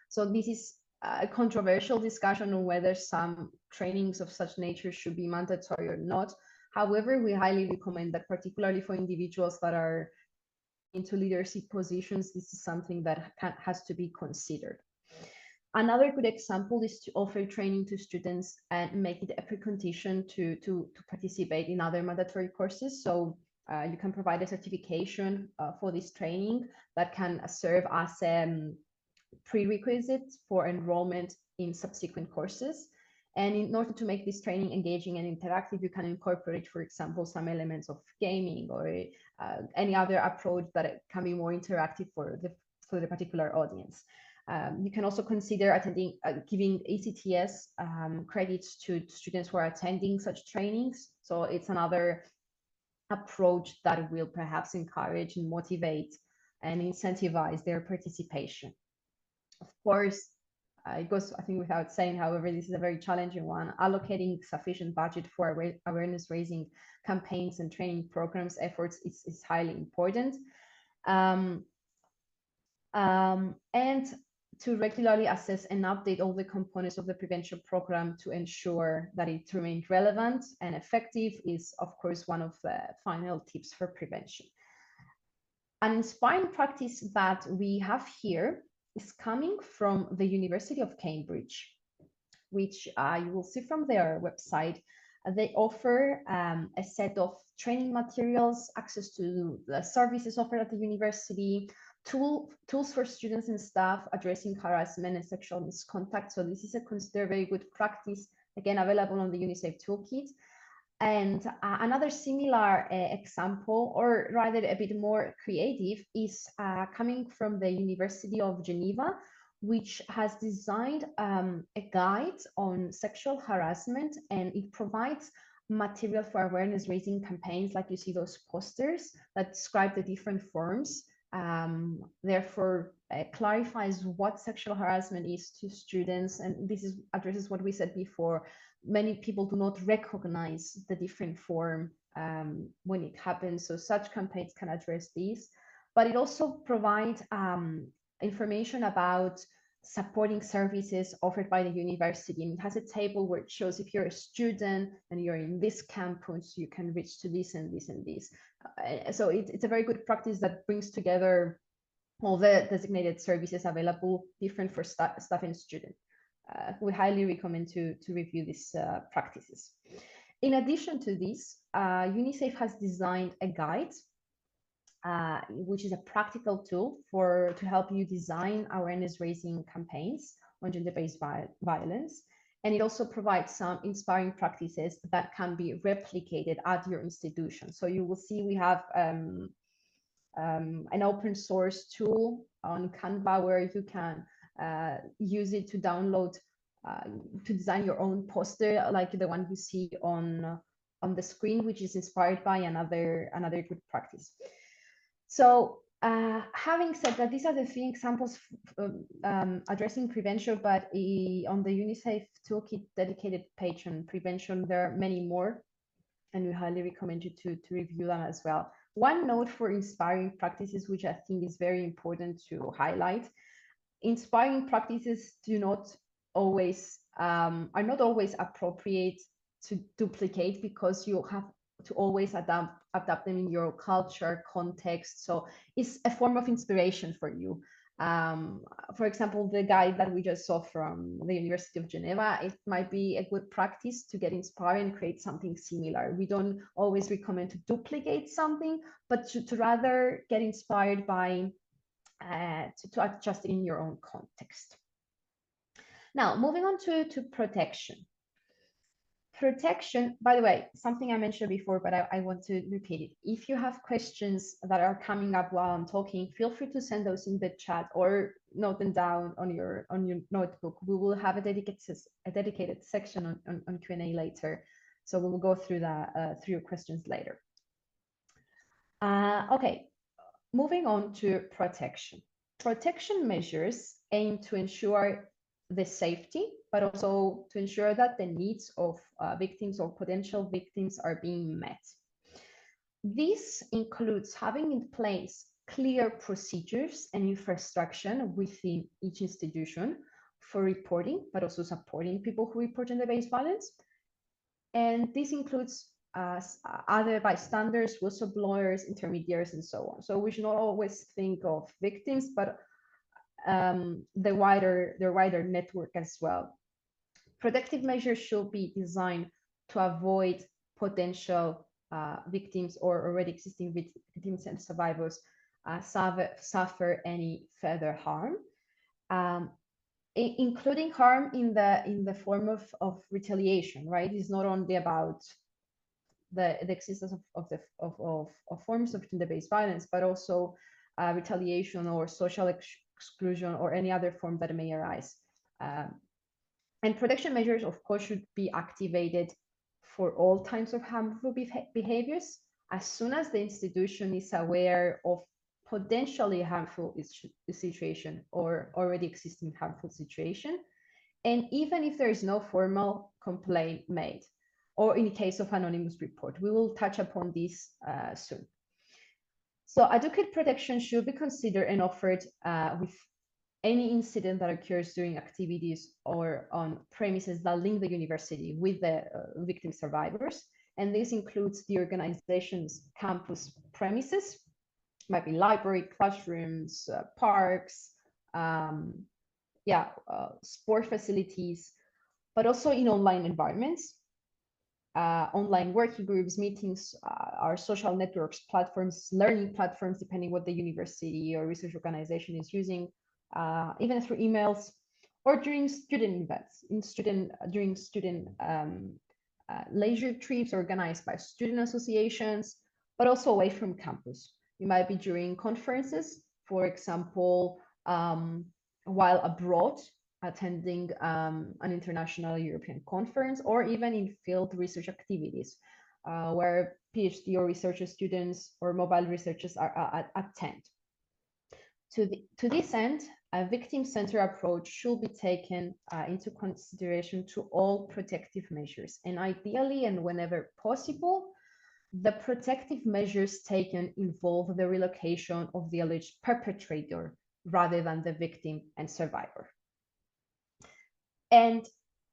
So this is a controversial discussion on whether some trainings of such nature should be mandatory or not. However, we highly recommend that, particularly for individuals that are into leadership positions, this is something that has to be considered. Another good example is to offer training to students and make it a precondition to participate in other mandatory courses. So you can provide a certification for this training that can serve as a prerequisite for enrollment in subsequent courses. And in order to make this training engaging and interactive, you can incorporate, for example, some elements of gaming or any other approach that can be more interactive for the particular audience. You can also consider attending, giving ECTS credits to students who are attending such trainings. So it's another approach that will perhaps encourage and motivate and incentivize their participation. Of course, it goes, I think, without saying, however, this is a very challenging one. Allocating sufficient budget for awareness raising campaigns and training programs efforts is highly important. And to regularly assess and update all the components of the prevention program to ensure that it remains relevant and effective is, of course, one of the final tips for prevention. An inspiring practice that we have here is coming from the University of Cambridge, which you will see from their website. They offer a set of training materials, access to the services offered at the university, tools for students and staff addressing harassment and sexual misconduct. So this is a considered very good practice, again, available on the UniSAFE toolkit. And another similar example, or rather a bit more creative, is coming from the University of Geneva, which has designed a guide on sexual harassment, and it provides material for awareness raising campaigns, like you see those posters that describe the different forms Therefore, clarifies what sexual harassment is to students, and this is addresses what we said before. Many people do not recognize the different form when it happens, so such campaigns can address these. But it also provides information about supporting services offered by the university. And it has a table where it shows if you're a student and you're in this campus, you can reach to this and this and this. So it's a very good practice that brings together all the designated services available, different for staff and student. We highly recommend to review these practices. In addition to this, UniSAFE has designed a guide, which is a practical tool to help you design awareness-raising campaigns on gender-based violence. And it also provides some inspiring practices that can be replicated at your institution. So you will see we have an open source tool on Canva where you can use it to download, to design your own poster, like the one you see on the screen, which is inspired by another good practice. So having said that, these are the 3 examples addressing prevention, but on the UniSAFE toolkit dedicated page on prevention, there are many more, and we highly recommend you to review them as well. One note for inspiring practices, which I think is very important to highlight. Inspiring practices are not always appropriate to duplicate, because you have to always adapt them in your culture context. So it's a form of inspiration for you. For example, the guide that we just saw from the University of Geneva, it might be a good practice to get inspired and create something similar. We don't always recommend to duplicate something, but to rather get inspired by to adjust it in your own context. Now, moving on to protection. Protection, by the way, something I mentioned before, but I want to repeat it. If you have questions that are coming up while I'm talking, feel free to send those in the chat or note them down on your notebook. We will have a dedicated section on Q&A later, so we will go through that through your questions later. Okay, moving on to protection. Protection measures aim to ensure the safety, but also to ensure that the needs of victims or potential victims are being met. This includes having in place clear procedures and infrastructure within each institution for reporting, but also supporting people who report gender-based violence. And this includes other bystanders, whistleblowers, intermediaries, and so on. So we should not always think of victims, but the wider network as well. Protective measures should be designed to avoid potential victims or already existing victims and survivors suffer any further harm, including harm in the form of retaliation. Right? It's not only about the existence of forms of gender-based violence, but also retaliation or social exclusion or any other form that may arise. And protection measures, of course, should be activated for all types of harmful behaviors as soon as the institution is aware of potentially harmful situation or already existing harmful situation, and even if there is no formal complaint made, or in case of anonymous report. We will touch upon this soon. So adequate protection should be considered and offered with any incident that occurs during activities or on premises that link the university with the victim survivors. And this includes the organization's campus premises, might be library, classrooms, parks, sport facilities, but also in online environments. Online working groups, meetings, our social networks, platforms, learning platforms, depending what the university or research organization is using, even through emails, or during student events, during student leisure trips organized by student associations, but also away from campus. It might be during conferences, for example, while abroad, attending an international European conference, or even in field research activities, where PhD or researcher students or mobile researchers attend. To this end, a victim-centered approach should be taken into consideration to all protective measures, and ideally and whenever possible, the protective measures taken involve the relocation of the alleged perpetrator rather than the victim and survivor. And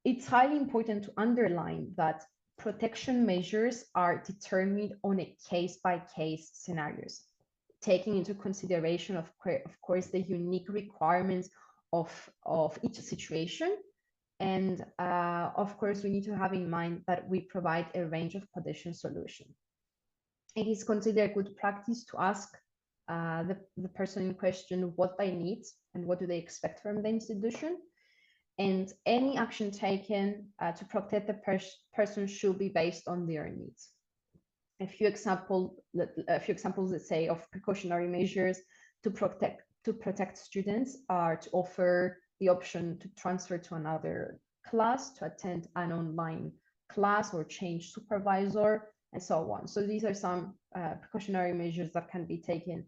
it's highly important to underline that protection measures are determined on a case-by-case scenarios, taking into consideration, of course, the unique requirements of each situation. And of course, we need to have in mind that we provide a range of potential solutions. It is considered good practice to ask the person in question what they need and what do they expect from the institution. And any action taken to protect the person should be based on their needs. A few examples, let's say, of precautionary measures to protect students are to offer the option to transfer to another class, to attend an online class, or change supervisor, and so on. So these are some precautionary measures that can be taken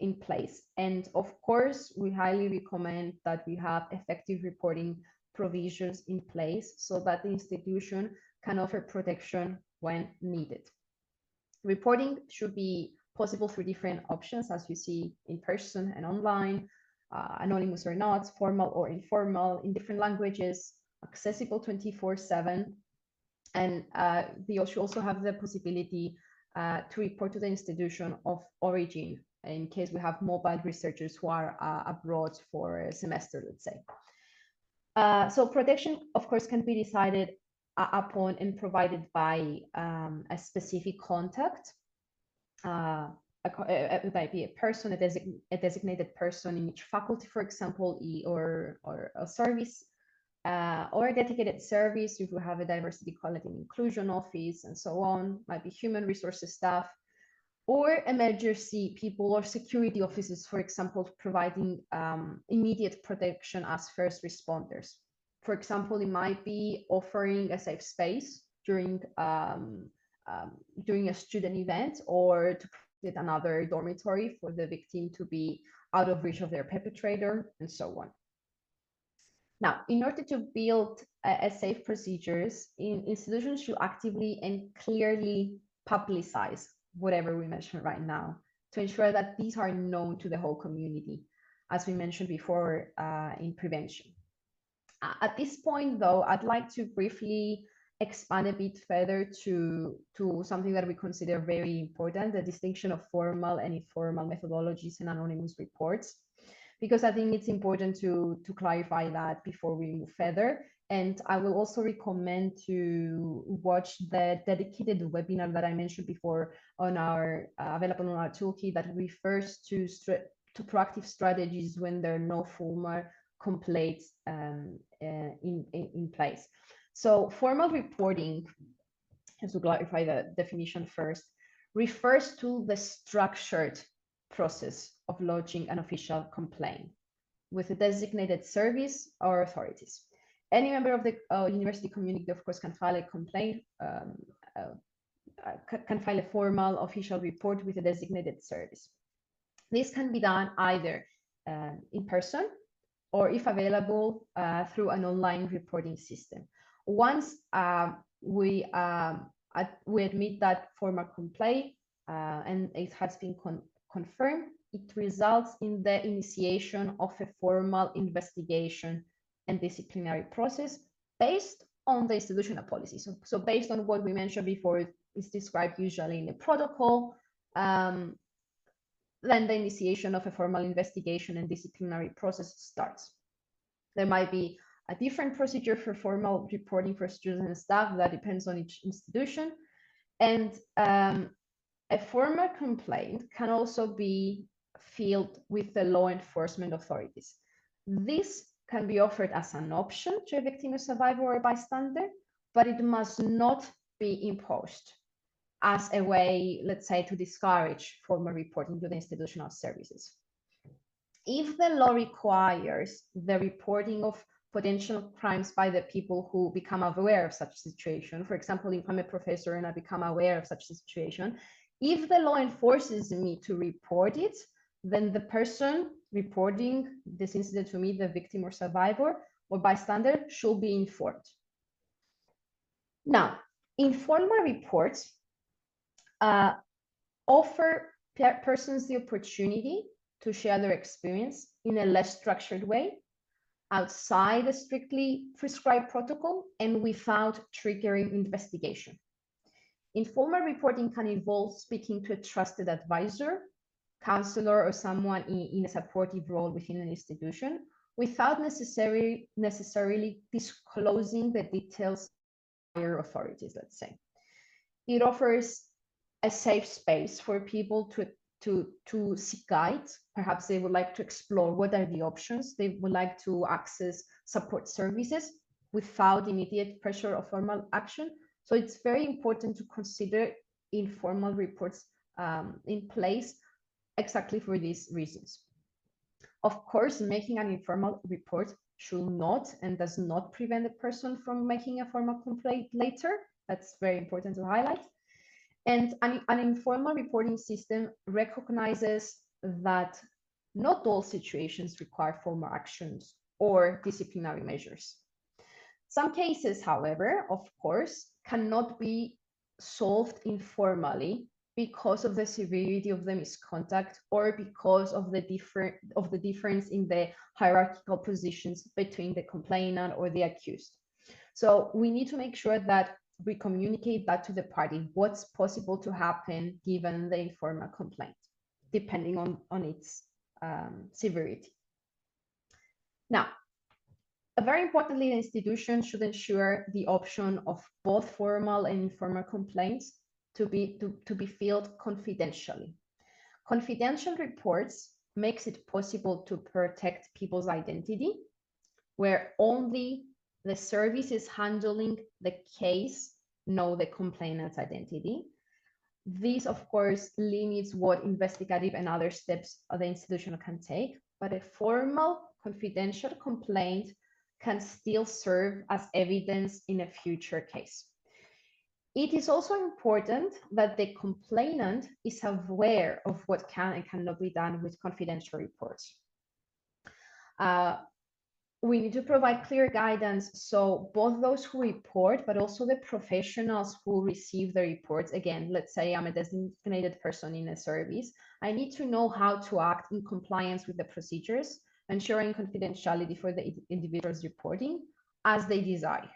in place. And of course, we highly recommend that we have effective reporting provisions in place so that the institution can offer protection when needed. Reporting should be possible through different options, as you see, in person and online, anonymous or not, formal or informal, in different languages, accessible 24/7. And they should also have the possibility to report to the institution of origin in case we have mobile researchers who are abroad for a semester, let's say. So protection, of course, can be decided upon and provided by a specific contact. It might be a person, a designated person in each faculty, for example, or a service, or a dedicated service if we have a diversity, equality, and inclusion office, and so on. Might be human resources staff, or emergency people or security officers, for example, providing immediate protection as first responders. For example, it might be offering a safe space during a student event, or to create another dormitory for the victim to be out of reach of their perpetrator, and so on. Now, in order to build a safe procedures, institutions should actively and clearly publicize whatever we mentioned right now to ensure that these are known to the whole community, as we mentioned before in prevention. At this point, though, I'd like to briefly expand a bit further to something that we consider very important, the distinction of formal and informal methodologies and anonymous reports, because I think it's important to clarify that before we move further. And I will also recommend to watch the dedicated webinar that I mentioned before on our available on our toolkit that refers to proactive strategies when there are no formal complaints in place. So formal reporting, just to clarify the definition first, refers to the structured process of lodging an official complaint with a designated service or authorities. Any member of the university community, of course, can file a complaint, can file a formal official report with a designated service. This can be done either in person, or if available, through an online reporting system. Once we admit that formal complaint and it has been confirmed, it results in the initiation of a formal investigation and disciplinary process based on the institutional policy. So based on what we mentioned before, it's described usually in a protocol. Then the initiation of a formal investigation and disciplinary process starts. There might be a different procedure for formal reporting for students and staff that depends on each institution. And a formal complaint can also be filed with the law enforcement authorities. This can be offered as an option to a victim, a survivor, or a bystander, but it must not be imposed as a way, let's say, to discourage formal reporting to the institutional services. If the law requires the reporting of potential crimes by the people who become aware of such situation, for example, if I'm a professor and I become aware of such situation, if the law enforces me to report it, then the person reporting this incident to me, the victim or survivor or bystander, should be informed. Now, informal reports offer persons the opportunity to share their experience in a less structured way, outside a strictly prescribed protocol, and without triggering investigation. Informal reporting can involve speaking to a trusted advisor, counselor, or someone in a supportive role within an institution, without necessarily disclosing the details to higher authorities, let's say. It offers a safe space for people to seek guidance. Perhaps they would like to explore what are the options. They would like to access support services without immediate pressure of formal action. So it's very important to consider informal reports in place exactly for these reasons. Of course, making an informal report should not and does not prevent a person from making a formal complaint later. That's very important to highlight. And an informal reporting system recognizes that not all situations require formal actions or disciplinary measures. Some cases, however, of course, cannot be solved informally because of the severity of the misconduct or because of the difference in the hierarchical positions between the complainant or the accused. So we need to make sure that we communicate that to the party, what's possible to happen given the informal complaint, depending on its severity. Now, very importantly, the institution should ensure the option of both formal and informal complaints to be filled confidentially. Confidential reports makes it possible to protect people's identity, where only the services handling the case know the complainant's identity. This, of course, limits what investigative and other steps the institution can take, but a formal confidential complaint can still serve as evidence in a future case. It is also important that the complainant is aware of what can and cannot be done with confidential reports. We need to provide clear guidance so both those who report, but also the professionals who receive the reports. Again, let's say I'm a designated person in a service. I need to know how to act in compliance with the procedures, ensuring confidentiality for the individuals reporting as they desire.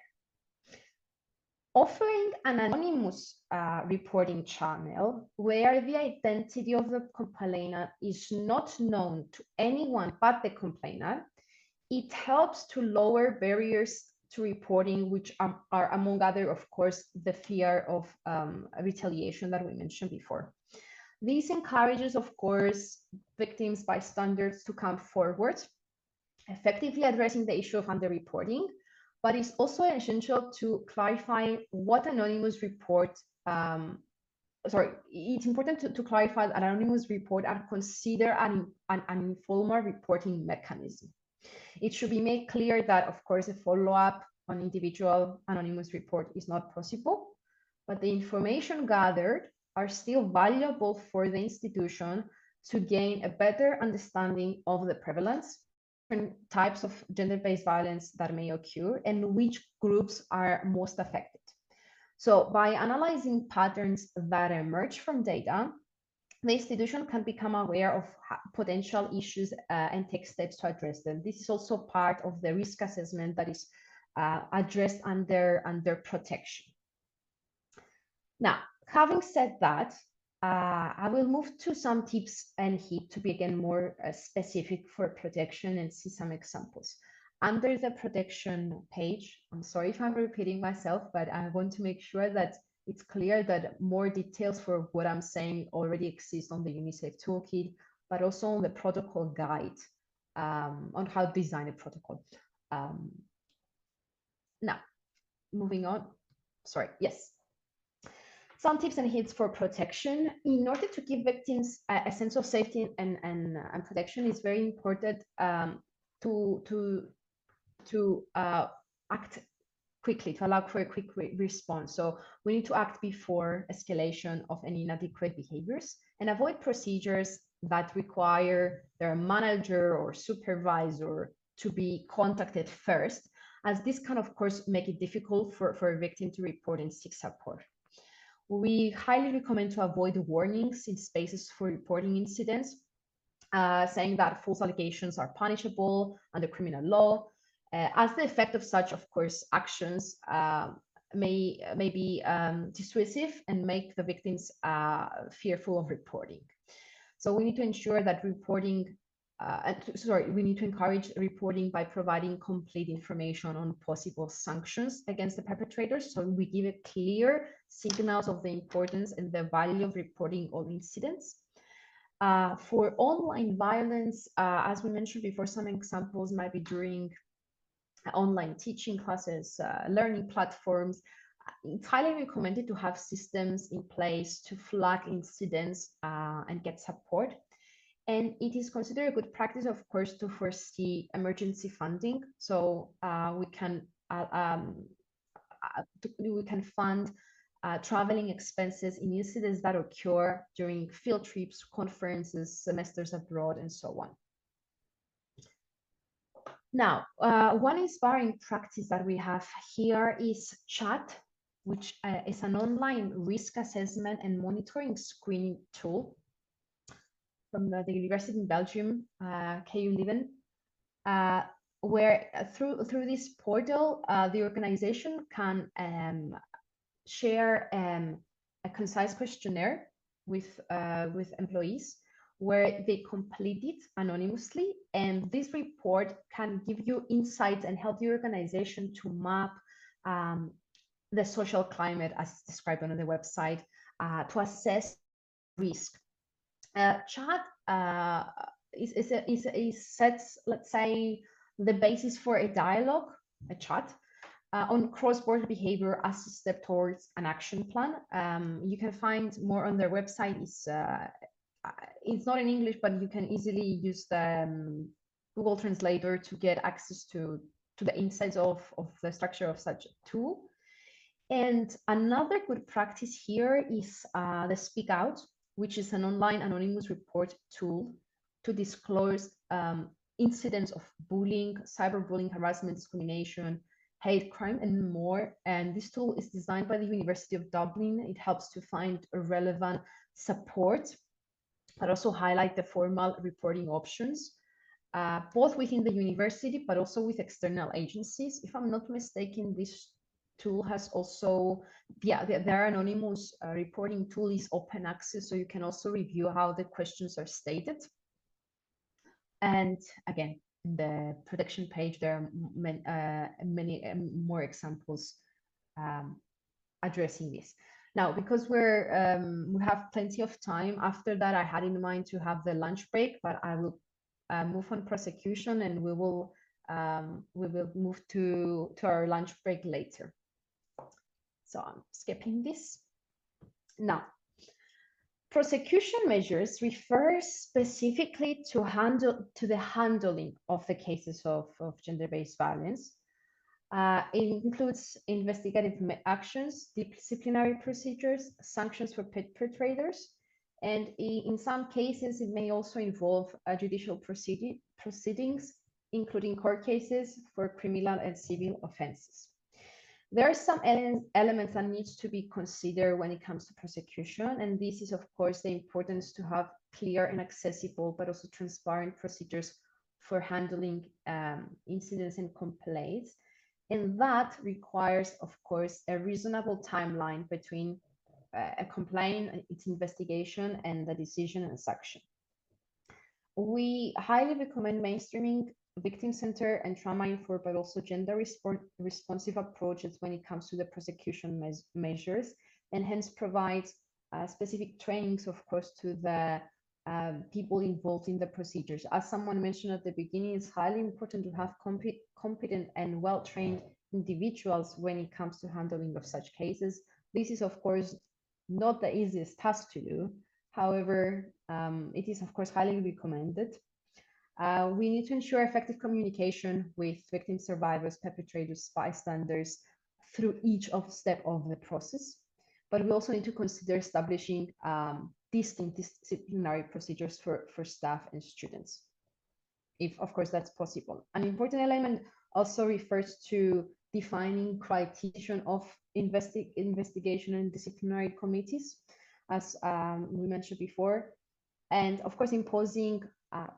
Offering an anonymous reporting channel where the identity of the complainant is not known to anyone but the complainant, it helps to lower barriers to reporting, which are among other, of course, the fear of retaliation that we mentioned before. This encourages, of course, victims, bystanders to come forward, effectively addressing the issue of underreporting, but it's also essential to clarify what anonymous report, it's important to clarify that anonymous report are considered an informal reporting mechanism. It should be made clear that, of course, a follow-up on individual anonymous report is not possible, but the information gathered are still valuable for the institution to gain a better understanding of the prevalence, different types of gender-based violence that may occur, and which groups are most affected. So by analyzing patterns that emerge from data, the institution can become aware of potential issues and take steps to address them. This is also part of the risk assessment that is addressed under protection. Now, having said that, I will move to some tips and hints to be again more specific for protection and see some examples. Under the protection page, I'm sorry if I'm repeating myself, but I want to make sure that it's clear that more details for what I'm saying already exist on the UniSAFE toolkit, but also on the protocol guide on how to design a protocol. Now, moving on. Sorry, yes. Some tips and hints for protection. In order to give victims a sense of safety and protection, it's very important to act quickly, to allow for a quick response. So we need to act before escalation of any inadequate behaviors and avoid procedures that require their manager or supervisor to be contacted first, as this can, of course, make it difficult for a victim to report and seek support. We highly recommend to avoid warnings in spaces for reporting incidents, saying that false allegations are punishable under criminal law, as the effect of such, of course, actions may be dissuasive and make the victims fearful of reporting. So we need to ensure that reporting, we need to encourage reporting by providing complete information on possible sanctions against the perpetrators. So we give it clear signals of the importance and the value of reporting all incidents. For online violence, as we mentioned before, some examples might be during online teaching classes, learning platforms. It's highly recommended to have systems in place to flag incidents and get support. And it is considered a good practice, of course, to foresee emergency funding. So we can fund traveling expenses in incidents that occur during field trips, conferences, semesters abroad, and so on. Now, one inspiring practice that we have here is chat, which is an online risk assessment and monitoring screening tool from the University in Belgium, KU Leuven, where through this portal, the organization can share a concise questionnaire with employees, where they complete it anonymously, and this report can give you insights and help the organization to map the social climate as described on the website, to assess risk. Chat sets, let's say, the basis for a dialogue, a chat, on cross-border behavior as a step towards an action plan. You can find more on their website. It's not in English, but you can easily use the Google Translator to get access to the insights of the structure of such a tool. And another good practice here is the Speak Out, which is an online anonymous report tool to disclose incidents of bullying, cyberbullying, harassment, discrimination, hate crime, and more. And this tool is designed by the University of Dublin. It helps to find relevant support, but also highlight the formal reporting options, both within the university, but also with external agencies. If I'm not mistaken, this tool has also, their anonymous reporting tool is open access, so you can also review how the questions are stated. And again, in the protection page, there are many more examples addressing this. Now, because we have plenty of time, after that, I had in mind to have the lunch break, but I will move on prosecution, and we will move to our lunch break later. So I'm skipping this. Now, prosecution measures refer specifically to the handling of the cases of gender-based violence. It includes investigative actions, disciplinary procedures, sanctions for perpetrators, and in some cases, it may also involve judicial proceedings, including court cases for criminal and civil offenses. There are some elements that needs to be considered when it comes to prosecution, and this is, of course, the importance to have clear and accessible, but also transparent procedures for handling incidents and complaints. And that requires, of course, a reasonable timeline between a complaint, its investigation, and the decision and sanction. We highly recommend mainstreaming victim-centered and trauma-informed, but also gender-responsive approaches when it comes to the prosecution measures, and hence provides specific trainings, of course, to the people involved in the procedures. As someone mentioned at the beginning, it's highly important to have competent and well-trained individuals when it comes to handling of such cases. This is, of course, not the easiest task to do. However, it is, of course, highly recommended. We need to ensure effective communication with victims, survivors, perpetrators, bystanders through each step of the process. But we also need to consider establishing distinct disciplinary procedures for staff and students, if of course that's possible. An important element also refers to defining criteria of investigation and disciplinary committees, as we mentioned before, and of course imposing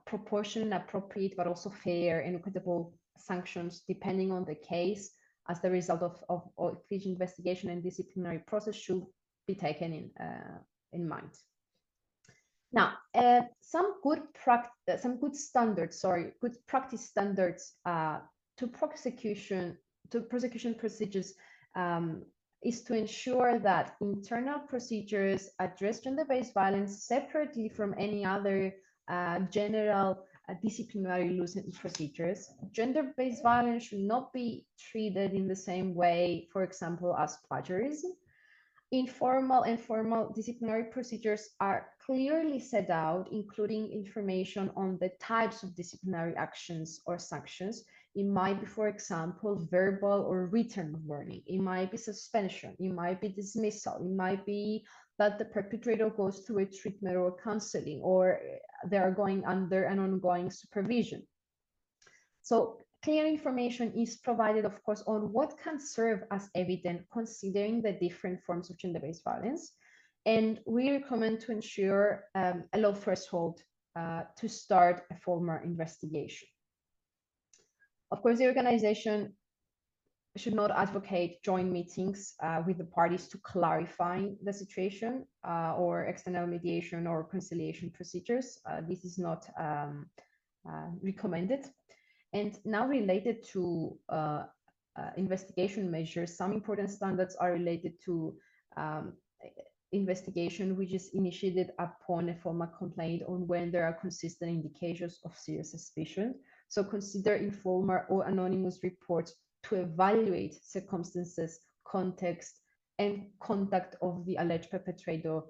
proportionate, appropriate, but also fair and equitable sanctions depending on the case, as the result of each investigation and disciplinary process should be taken in mind. Now, some good practice standards to prosecution procedures is to ensure that internal procedures address gender-based violence separately from any other general disciplinary loosening procedures. Gender-based violence should not be treated in the same way, for example, as plagiarism. Informal and formal disciplinary procedures are clearly set out, including information on the types of disciplinary actions or sanctions. It might be, for example, verbal or written warning. It might be suspension. It might be dismissal. It might be that the perpetrator goes through a treatment or counseling, or they are going under an ongoing supervision. So clear information is provided, of course, on what can serve as evidence considering the different forms of gender-based violence. And we recommend to ensure a low threshold to start a formal investigation. Of course, the organization should not advocate joint meetings with the parties to clarify the situation or external mediation or conciliation procedures. This is not recommended. And now, related to investigation measures, some important standards are related to investigation which is initiated upon a formal complaint on when there are consistent indications of serious suspicion. So consider informal or anonymous reports to evaluate circumstances, context, and conduct of the alleged perpetrator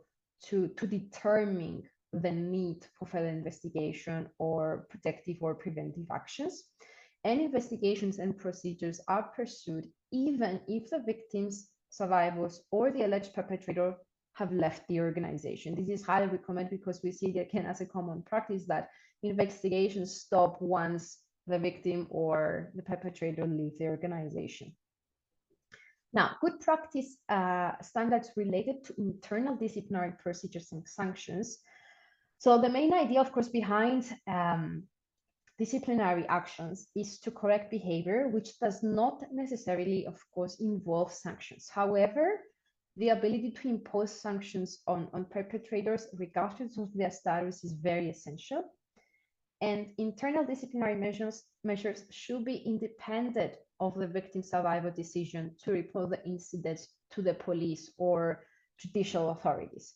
to determine the need for further investigation or protective or preventive actions. And investigations and procedures are pursued even if the victims, survivors, or the alleged perpetrator have left the organization. This is highly recommended because we see it again as a common practice that investigations stop once the victim or the perpetrator leave the organization. Now, good practice standards related to internal disciplinary procedures and sanctions. So the main idea, of course, behind disciplinary actions is to correct behavior, which does not necessarily, of course, involve sanctions. However, the ability to impose sanctions on perpetrators, regardless of their status, is very essential. And internal disciplinary measures should be independent of the victim survivor decision to report the incident to the police or judicial authorities.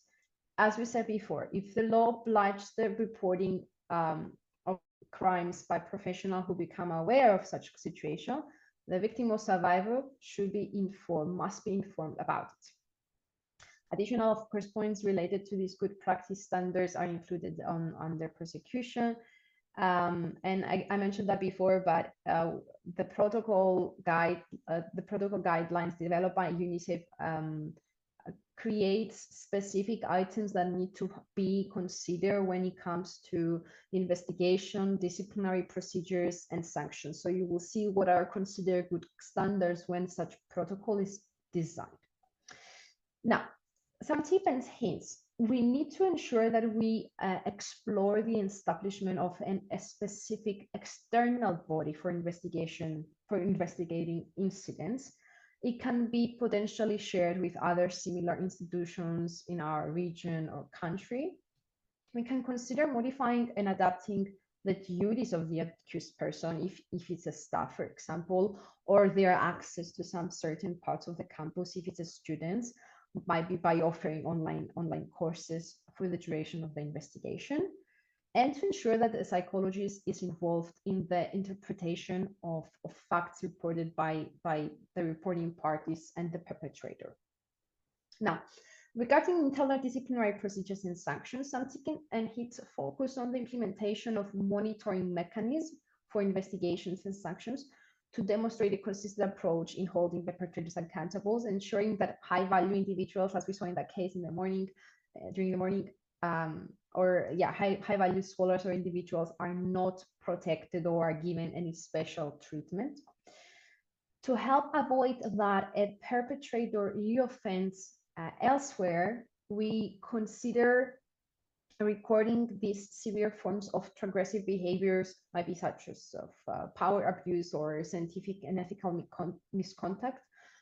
As we said before, if the law obliges the reporting of crimes by professionals who become aware of such a situation, the victim or survivor should be informed, must be informed about it. Additional, of course, points related to these good practice standards are included under prosecution. And I mentioned that before, but the protocol guidelines developed by UniSAFE creates specific items that need to be considered when it comes to investigation, disciplinary procedures, and sanctions. So you will see what are considered good standards when such protocol is designed. Now, some tips and hints. We need to ensure that we explore the establishment of a specific external body for investigating incidents. It can be potentially shared with other similar institutions in our region or country. We can consider modifying and adapting the duties of the accused person if it's a staff, for example, or their access to some certain parts of the campus if it's a student. Might be by offering online courses for the duration of the investigation, and to ensure that the psychologist is involved in the interpretation of facts reported by the reporting parties and the perpetrator. Now, regarding internal disciplinary procedures and sanctions, some tips and hints focus on the implementation of monitoring mechanisms for investigations and sanctions to demonstrate a consistent approach in holding perpetrators accountable, ensuring that high-value individuals, as we saw in that case in the morning, during the morning, high value scholars or individuals are not protected or are given any special treatment. To help avoid that a perpetrator reoffends elsewhere, we consider recording these severe forms of transgressive behaviors, might be such as power abuse or scientific and ethical misconduct.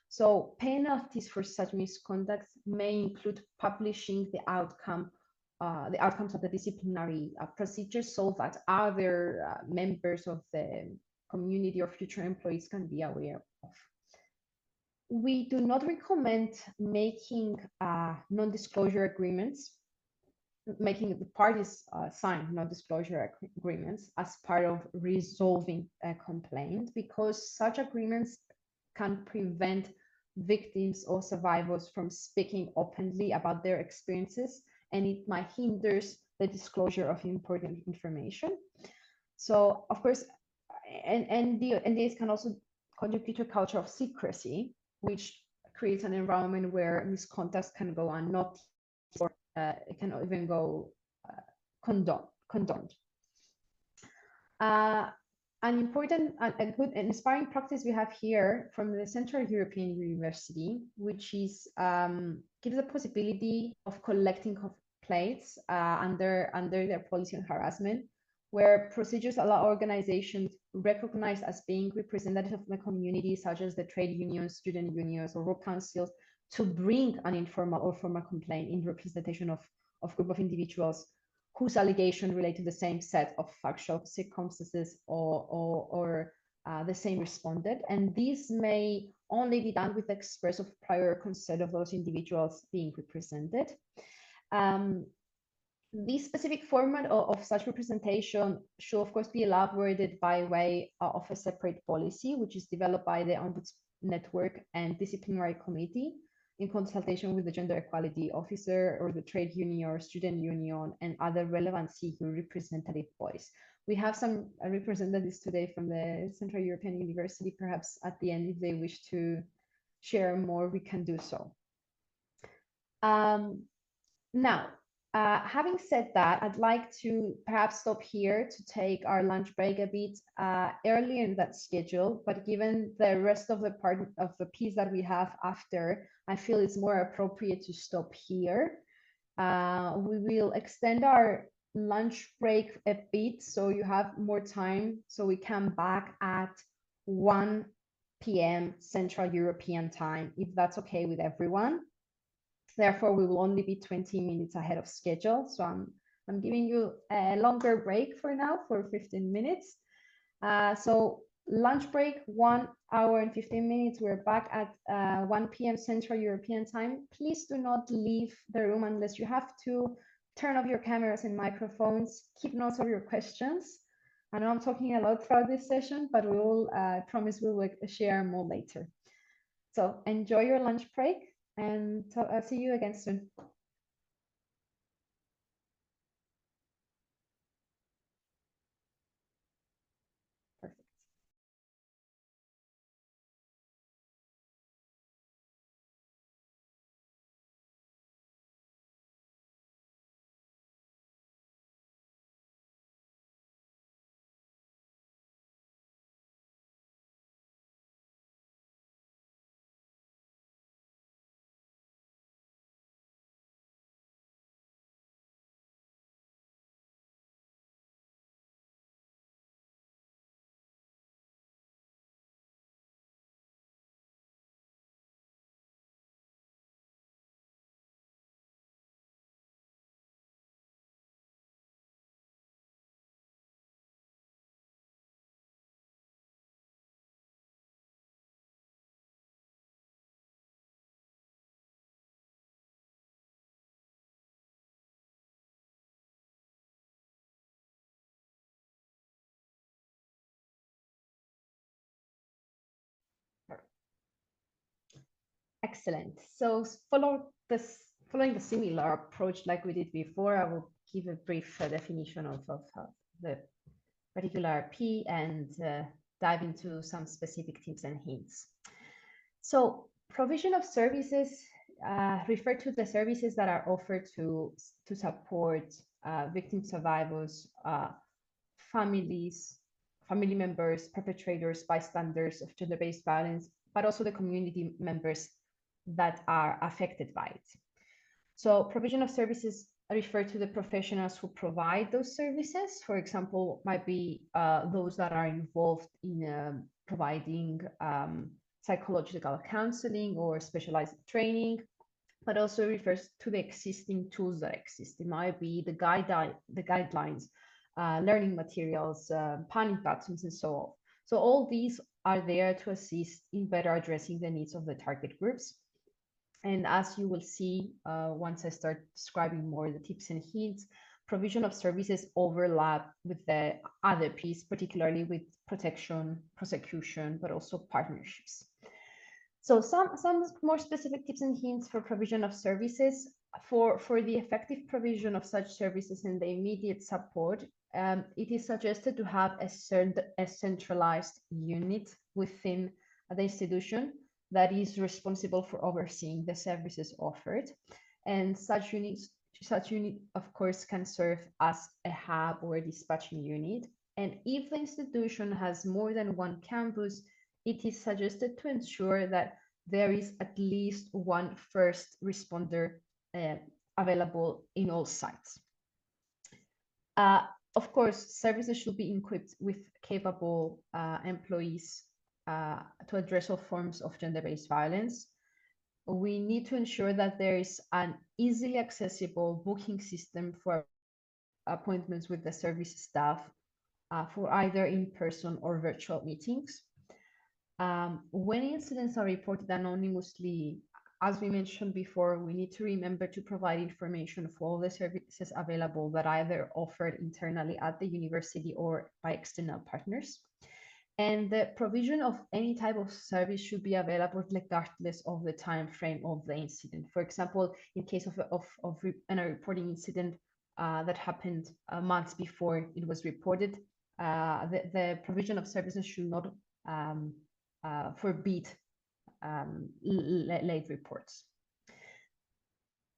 So penalties for such misconduct may include publishing the outcomes of the disciplinary procedures so that other members of the community or future employees can be aware of. We do not recommend making non-disclosure agreements, making the parties sign non-disclosure agreements as part of resolving a complaint, because such agreements can prevent victims or survivors from speaking openly about their experiences, and it might hinder the disclosure of important information. So, of course, and these can also contribute to a culture of secrecy, which creates an environment where misconduct can go unnoticed, or it can even go condoned. An important and good and inspiring practice we have here from the Central European University, which is gives the possibility of collecting complaints under their policy on harassment, where procedures allow organizations recognized as being representative of the community, such as the trade unions, student unions, or work councils, to bring an informal or formal complaint in representation of group of individuals whose allegation relate to the same set of factual circumstances or the same respondent. And this may only be done with the express of prior consent of those individuals being represented. This specific format of such representation should, of course, be elaborated by way of a separate policy, which is developed by the Ombuds Network and Disciplinary Committee in consultation with the Gender Equality Officer or the trade union or student union and other relevant CU representative bodies. We have some representatives today from the Central European University. Perhaps at the end, if they wish to share more, we can do so. Now, having said that, I'd like to perhaps stop here to take our lunch break a bit earlier in that schedule, but given the rest of the part of the piece that we have after, I feel it's more appropriate to stop here. We will extend our lunch break a bit so you have more time, so we come back at 1 p.m. Central European time, if that's okay with everyone. Therefore, we will only be 20 minutes ahead of schedule. So I'm giving you a longer break for now, for 15 minutes. So lunch break, 1 hour and 15 minutes. We're back at 1 p.m. Central European time. Please do not leave the room unless you have to. Turn off your cameras and microphones. Keep notes of your questions. I know I'm talking a lot throughout this session, but we will promise we will share more later. So enjoy your lunch break, and I'll see you again soon. Perfect. Excellent. So following the similar approach like we did before, I will give a brief definition of the particular P and dive into some specific tips and hints. So provision of services refer to the services that are offered to support victim survivors, families, family members, perpetrators, bystanders of gender-based violence, but also the community members that are affected by it. So provision of services refer to the professionals who provide those services. For example, might be those that are involved in providing psychological counseling or specialized training, but also refers to the existing tools that exist. It might be the guidelines, learning materials, panic buttons, and so on. So all these are there to assist in better addressing the needs of the target groups. And as you will see, once I start describing more the tips and hints, provision of services overlap with the other piece, particularly with protection, prosecution, but also partnerships. So some more specific tips and hints for provision of services. For the effective provision of such services and the immediate support, it is suggested to have a centralized unit within the institution that is responsible for overseeing the services offered. And such unit, of course, can serve as a hub or a dispatching unit. And if the institution has more than one campus, it is suggested to ensure that there is at least one first responder available in all sites. Of course, services should be equipped with capable employees to address all forms of gender-based violence. We need to ensure that there is an easily accessible booking system for appointments with the service staff for either in-person or virtual meetings. When incidents are reported anonymously, as we mentioned before, we need to remember to provide information for all the services available that are either offered internally at the university or by external partners. And the provision of any type of service should be available regardless of the time frame of the incident. For example, in case of a reporting incident that happened months before it was reported, the provision of services should not forbid late reports.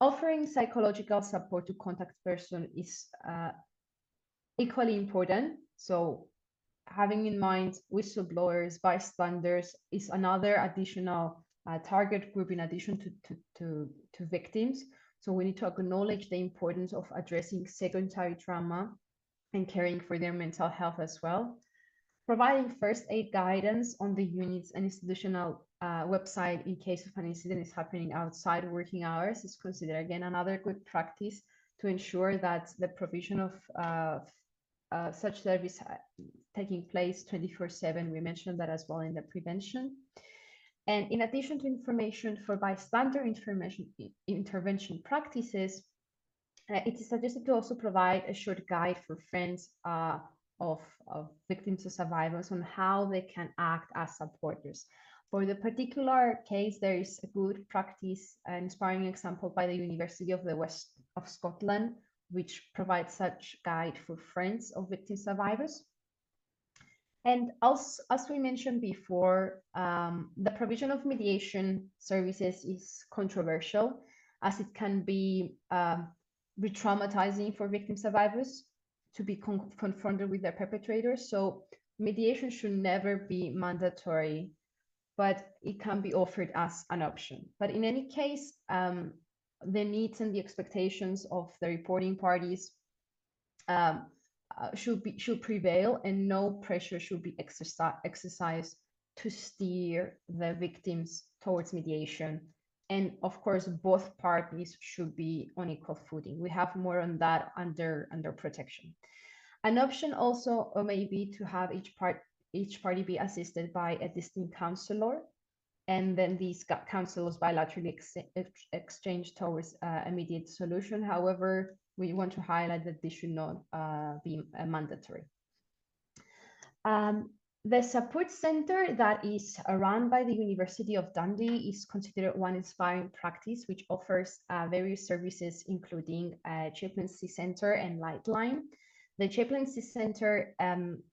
Offering psychological support to contact person is equally important. So having in mind whistleblowers, bystanders is another additional target group in addition to victims. So we need to acknowledge the importance of addressing secondary trauma and caring for their mental health as well. Providing first aid guidance on the units and institutional website in case of an incident is happening outside working hours is considered, again, another good practice to ensure that the provision of such service taking place 24/7. We mentioned that as well in the prevention. And in addition to information for bystander intervention practices, it is suggested to also provide a short guide for friends of victims or survivors on how they can act as supporters. For the particular case, there is a good practice, an inspiring example by the University of the West of Scotland, which provides such guide for friends of victim survivors. And as we mentioned before, the provision of mediation services is controversial, as it can be re-traumatizing for victim survivors to be confronted with their perpetrators. So mediation should never be mandatory, but it can be offered as an option. But in any case, the needs and the expectations of the reporting parties should prevail, and no pressure should be exercised to steer the victims towards mediation. And of course, both parties should be on equal footing. We have more on that under protection. An option also may be to have each party be assisted by a distinct counselor, and then these counselors bilaterally exchange towards immediate solution. However, we want to highlight that this should not be mandatory. The support center that is run by the University of Dundee is considered one inspiring practice, which offers various services, including a chaplaincy center and Lightline. The chaplaincy center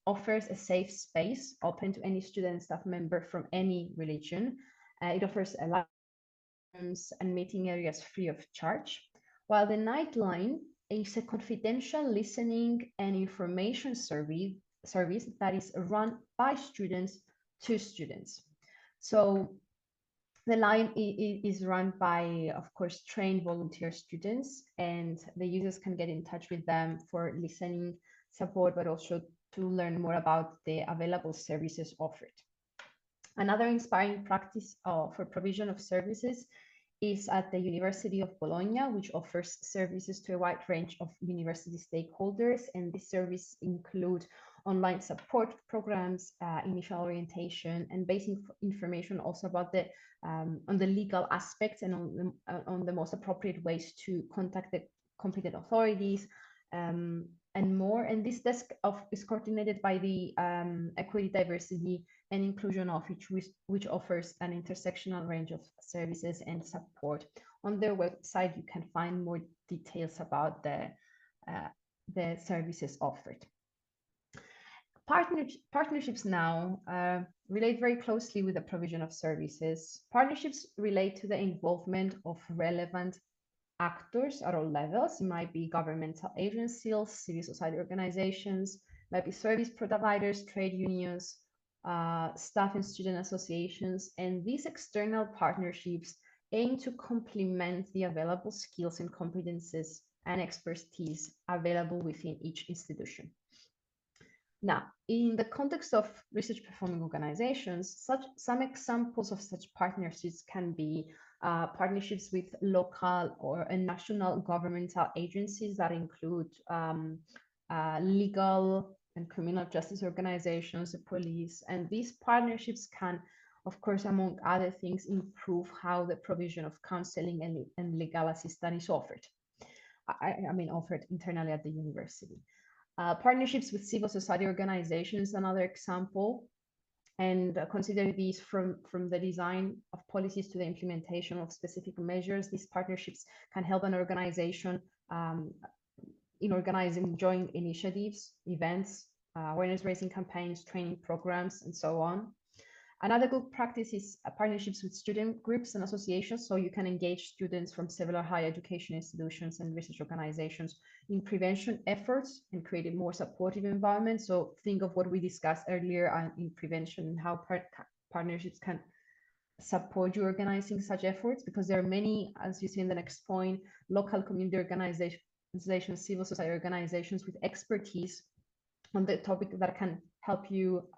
offers a safe space open to any student and staff member from any religion. It offers a and meeting areas free of charge, while the Nightline is a confidential listening and information service that is run by students to students. So the line is run by, of course, trained volunteer students, and the users can get in touch with them for listening support, but also to learn more about the available services offered. Another inspiring practice for provision of services is at the University of Bologna, which offers services to a wide range of university stakeholders. And these services include online support programs, initial orientation, and basic information also about the on the legal aspects and on the most appropriate ways to contact the competent authorities, and more. And this desk is coordinated by the Equity, Diversity, and Inclusion Office, which offers an intersectional range of services and support. On their website, you can find more details about the services offered. Partnerships now relate very closely with the provision of services. Partnerships relate to the involvement of relevant actors at all levels. It might be governmental agencies, civil society organizations, might be service providers, trade unions, staff and student associations. And these external partnerships aim to complement the available skills and competences and expertise available within each institution. Now, in the context of research performing organizations, some examples of such partnerships can be partnerships with local or national governmental agencies that include legal and criminal justice organizations, the police, and these partnerships can, of course, among other things, improve how the provision of counseling and legal assistance is offered. I mean, offered internally at the university. Partnerships with civil society organizations, another example, and consider these from the design of policies to the implementation of specific measures. These partnerships can help an organization in organizing joint initiatives, events, awareness raising campaigns, training programs, and so on. Another good practice is partnerships with student groups and associations. So you can engage students from several higher education institutions and research organizations in prevention efforts and create a more supportive environment. So think of what we discussed earlier in prevention and how partnerships can support you organizing such efforts, because there are many, as you see in the next point, local community organizations, civil society organizations with expertise on the topic that can help you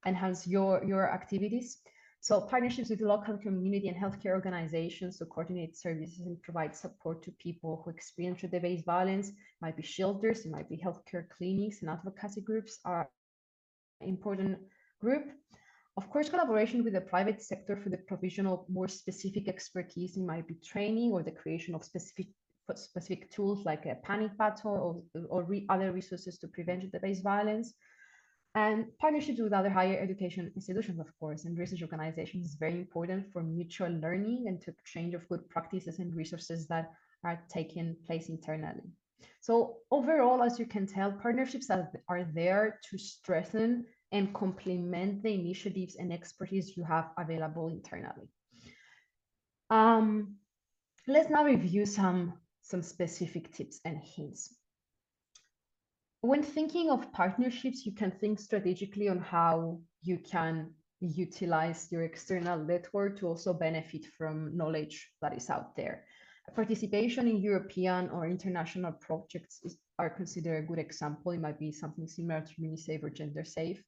enhance your activities. So partnerships with local community and healthcare organizations to coordinate services and provide support to people who experience gender-based violence. It might be shelters, it might be healthcare clinics, and advocacy groups are an important group. Of course, collaboration with the private sector for the provision of more specific expertise. It might be training or the creation of specific tools like a panic button or other resources to prevent gender-based violence. And partnerships with other higher education institutions, of course, and research organizations is very important for mutual learning and to exchange of good practices and resources that are taking place internally. So overall, as you can tell, partnerships are there to strengthen and complement the initiatives and expertise you have available internally. Let's now review some specific tips and hints. When thinking of partnerships, you can think strategically on how you can utilize your external network to also benefit from knowledge that is out there. Participation in European or international projects are considered a good example. It might be something similar to UniSAFE or GenderSAFE.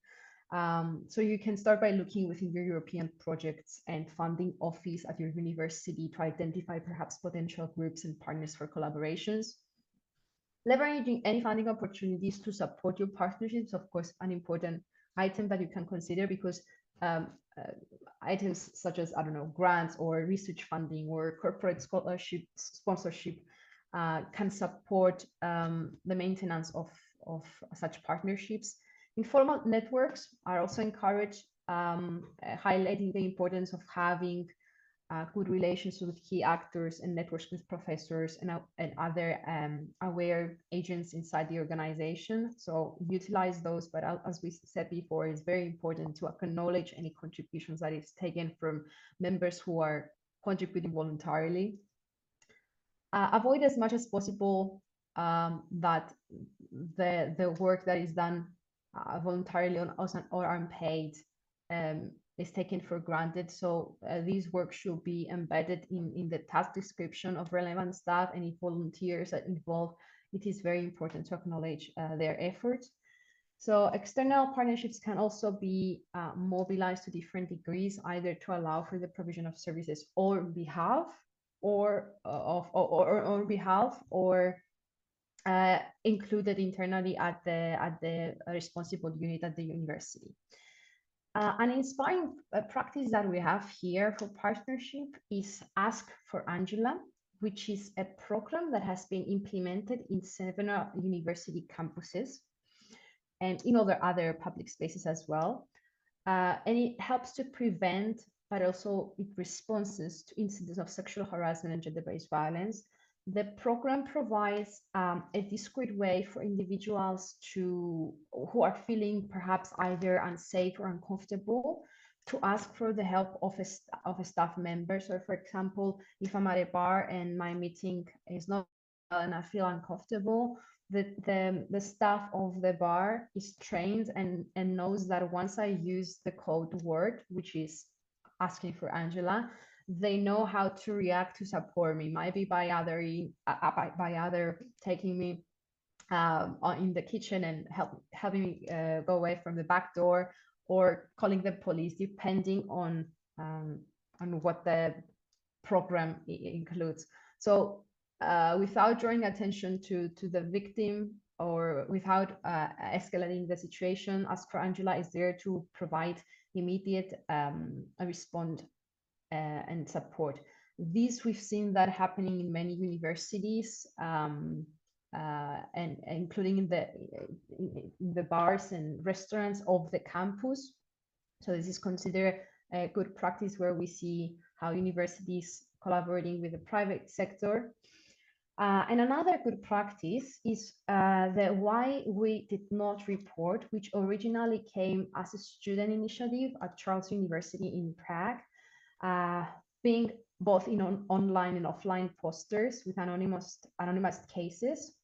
So you can start by looking within your European projects and funding office at your university to identify perhaps potential groups and partners for collaborations. Leveraging any funding opportunities to support your partnerships, of course, an important item that you can consider, because items such as, I don't know, grants or research funding or corporate scholarship sponsorship can support the maintenance of such partnerships. Informal networks are also encouraged, highlighting the importance of having good relations with key actors and networks with professors and other aware agents inside the organization. So utilize those, but as we said before, it's very important to acknowledge any contributions that is taken from members who are contributing voluntarily. Avoid as much as possible that the work that is done voluntarily or unpaid is taken for granted. So these work should be embedded in the task description of relevant staff, and if volunteers are involved, it is very important to acknowledge their efforts. So external partnerships can also be mobilized to different degrees, either to allow for the provision of services on behalf or included internally at the responsible unit at the university. An inspiring practice that we have here for partnership is Ask for Angela, which is a program that has been implemented in several university campuses and in other public spaces as well. And it helps to prevent, but also it responses to incidents of sexual harassment and gender-based violence. The program provides a discreet way for individuals who are feeling perhaps either unsafe or uncomfortable to ask for the help of a staff member. So for example, if I'm at a bar and my meeting is not and I feel uncomfortable, the staff of the bar is trained and knows that once I use the code word, which is asking for Angela, they know how to react to support me, maybe by either taking me in the kitchen and having me go away from the back door, or calling the police, depending on what the program includes. So without drawing attention to the victim or without escalating the situation, Ask for Angela is there to provide immediate response and support. This, we've seen that happening in many universities, and including in the bars and restaurants of the campus. So this is considered a good practice where we see how universities collaborating with the private sector. And another good practice is the Why We Did Not Report, which originally came as a student initiative at Charles University in Prague, being both in online and offline posters with anonymized cases.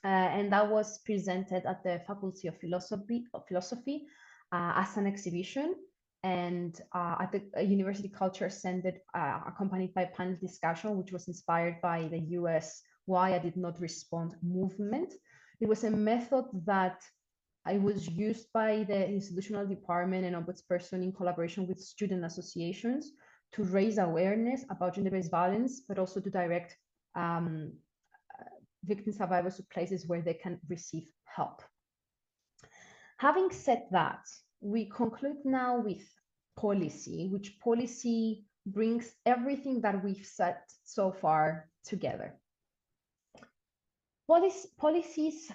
And that was presented at the Faculty of Philosophy as an exhibition, and at the University Culture Center, accompanied by panel discussion, which was inspired by the US Why I Did Not Respond movement. It was a method that it was used by the institutional department and ombudsperson in collaboration with student associations to raise awareness about gender-based violence, but also to direct victim survivors to places where they can receive help. Having said that, we conclude now with policy, which policy brings everything that we've said so far together. Policies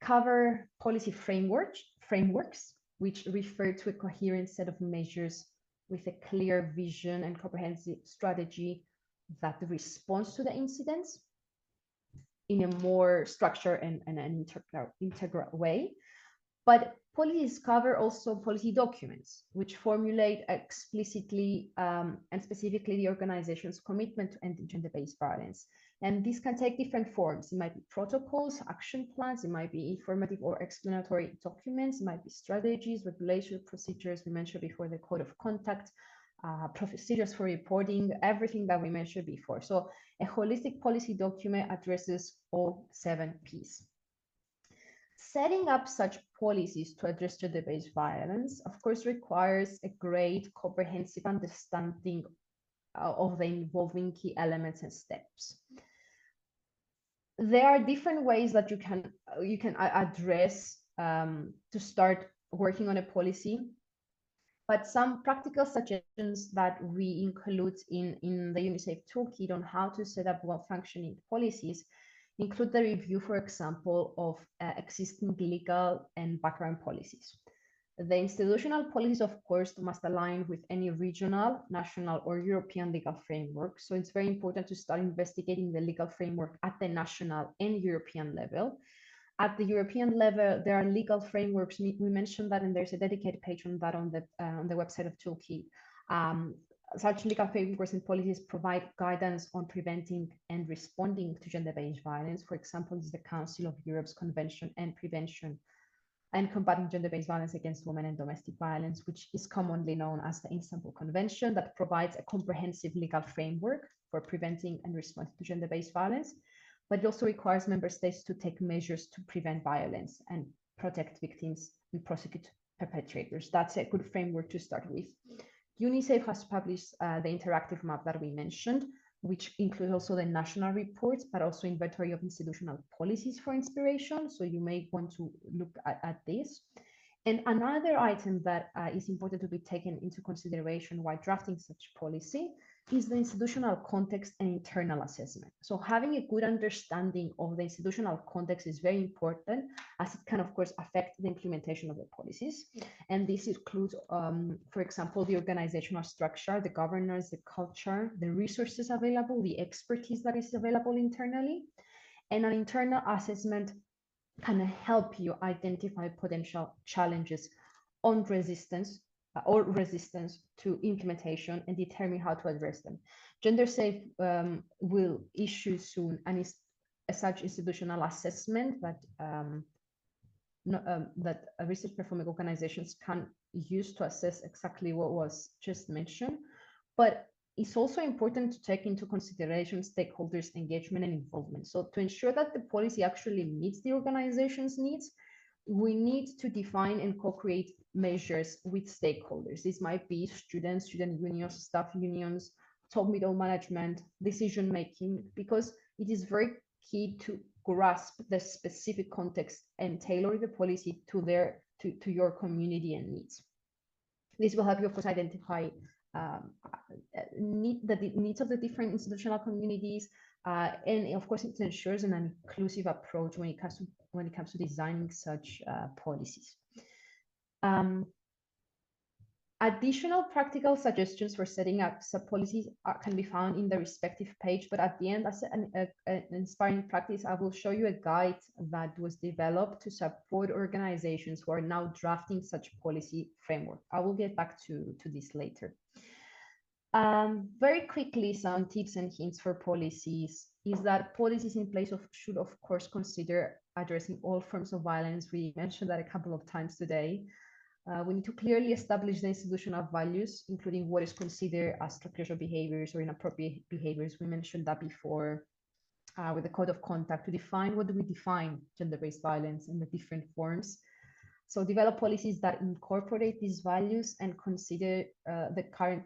cover policy frameworks, which refer to a coherent set of measures with a clear vision and comprehensive strategy that responds to the incidents in a more structured and an integral way. But policies cover also policy documents, which formulate explicitly and specifically the organization's commitment to ending gender-based violence. And this can take different forms. It might be protocols, action plans, it might be informative or explanatory documents, it might be strategies, regulation, procedures. We mentioned before the code of conduct, procedures for reporting, everything that we mentioned before. So a holistic policy document addresses all 7 Ps. Setting up such policies to address gender-based violence, of course, requires a great comprehensive understanding of the involving key elements and steps. There are different ways that you can address to start working on a policy, but some practical suggestions that we include in the UniSAFE toolkit on how to set up well-functioning policies include the review, for example, of existing legal and background policies. The institutional policies, of course, must align with any regional, national, or European legal framework. So it's very important to start investigating the legal framework at the national and European level. At the European level, there are legal frameworks. We mentioned that, and there's a dedicated page on that on the website of Toolkit. Such legal frameworks and policies provide guidance on preventing and responding to gender-based violence. For example, is the Council of Europe's Convention on Prevention and Combating Gender-Based Violence Against Women and Domestic Violence, which is commonly known as the Istanbul Convention, that provides a comprehensive legal framework for preventing and responding to gender-based violence. But it also requires member states to take measures to prevent violence and protect victims and prosecute perpetrators. That's a good framework to start with. UniSAFE has published the interactive map that we mentioned, which includes also the national reports, but also inventory of institutional policies for inspiration. So you may want to look at this. And another item that is important to be taken into consideration while drafting such policy is the institutional context and internal assessment. So having a good understanding of the institutional context is very important, as it can, of course, affect the implementation of the policies. And this includes, for example, the organizational structure, the governance, the culture, the resources available, the expertise that is available internally. And an internal assessment can help you identify potential challenges on resistance to implementation and determine how to address them. GenderSAFE will issue soon such institutional assessment that that research performing organizations can use to assess exactly what was just mentioned. But it's also important to take into consideration stakeholders' engagement and involvement. So to ensure that the policy actually meets the organization's needs, we need to define and co-create measures with stakeholders. This might be students, student unions, staff unions, top middle management, decision-making, because it is very key to grasp the specific context and tailor the policy to your community and needs. This will help you, of course, identify the needs of the different institutional communities, and of course, it ensures an inclusive approach when it comes to designing such policies. Additional practical suggestions for setting up sub-policies can be found in the respective page, but at the end, as an inspiring practice, I will show you a guide that was developed to support organizations who are now drafting such policy framework. I will get back to this later. Very quickly, some tips and hints for policies is that policies in place should, of course, consider addressing all forms of violence. We mentioned that a couple of times today. We need to clearly establish the institutional values, including what is considered as structural behaviors or inappropriate behaviors. We mentioned that before with the code of conduct, to define what do we define gender-based violence in the different forms. So develop policies that incorporate these values and consider the current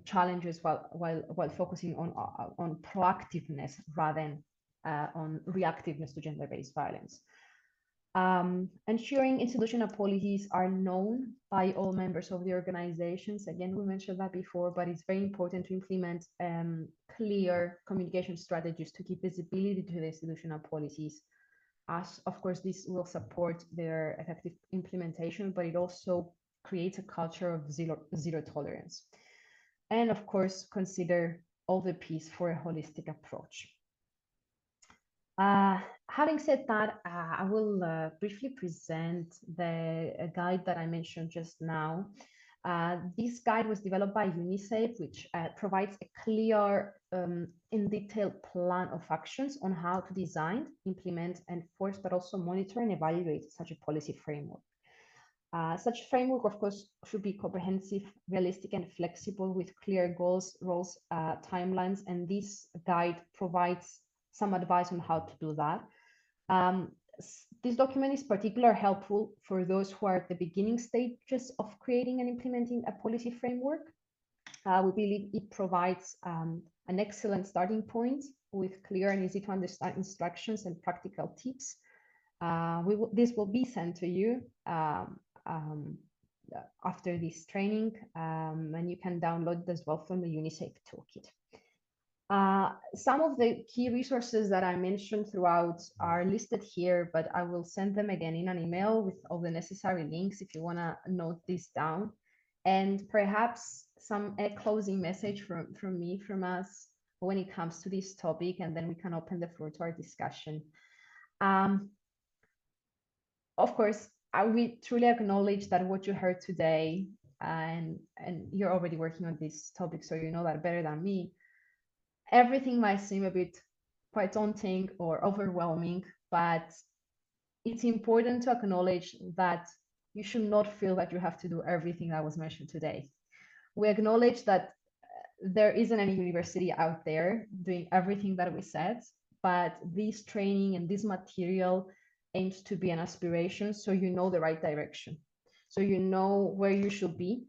challenges while focusing on proactiveness rather than on reactiveness to gender-based violence. Ensuring institutional policies are known by all members of the organizations. Again, we mentioned that before, but it's very important to implement clear communication strategies to give visibility to the institutional policies, as of course this will support their effective implementation, but it also creates a culture of zero tolerance. And of course, consider all the P's for a holistic approach. Having said that, I will briefly present the guide that I mentioned just now. This guide was developed by UniSAFE, which provides a clear and detailed plan of actions on how to design, implement, enforce, but also monitor and evaluate such a policy framework. Such framework, of course, should be comprehensive, realistic, and flexible with clear goals, roles, timelines, and this guide provides some advice on how to do that. This document is particularly helpful for those who are at the beginning stages of creating and implementing a policy framework. We believe it provides an excellent starting point with clear and easy to understand instructions and practical tips. This will be sent to you after this training, and you can download it as well from the UniSAFE toolkit. Some of the key resources that I mentioned throughout are listed here, but I will send them again in an email with all the necessary links if you want to note this down. And perhaps a closing message from us when it comes to this topic, and then we can open the floor to our discussion. Of course, we truly acknowledge that what you heard today and you're already working on this topic, so you know that better than me, everything might seem a bit quite daunting or overwhelming, but it's important to acknowledge that you should not feel that you have to do everything that was mentioned today. We acknowledge that there isn't any university out there doing everything that we said, but this training and this material aims to be an aspiration, so you know the right direction. So you know where you should be,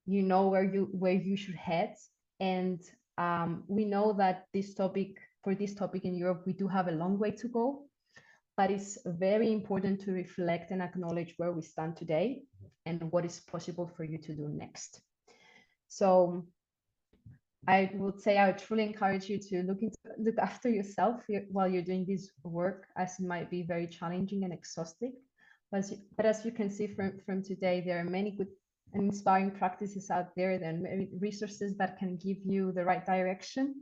you know where you should head, and we know that for this topic in Europe, we do have a long way to go, but it's very important to reflect and acknowledge where we stand today and what is possible for you to do next. So I would say I would truly encourage you to look after yourself while you're doing this work, as it might be very challenging and exhausting. But as you can see from today, there are many good and inspiring practices out there. There are many resources that can give you the right direction,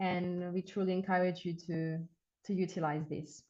and we truly encourage you to utilize this.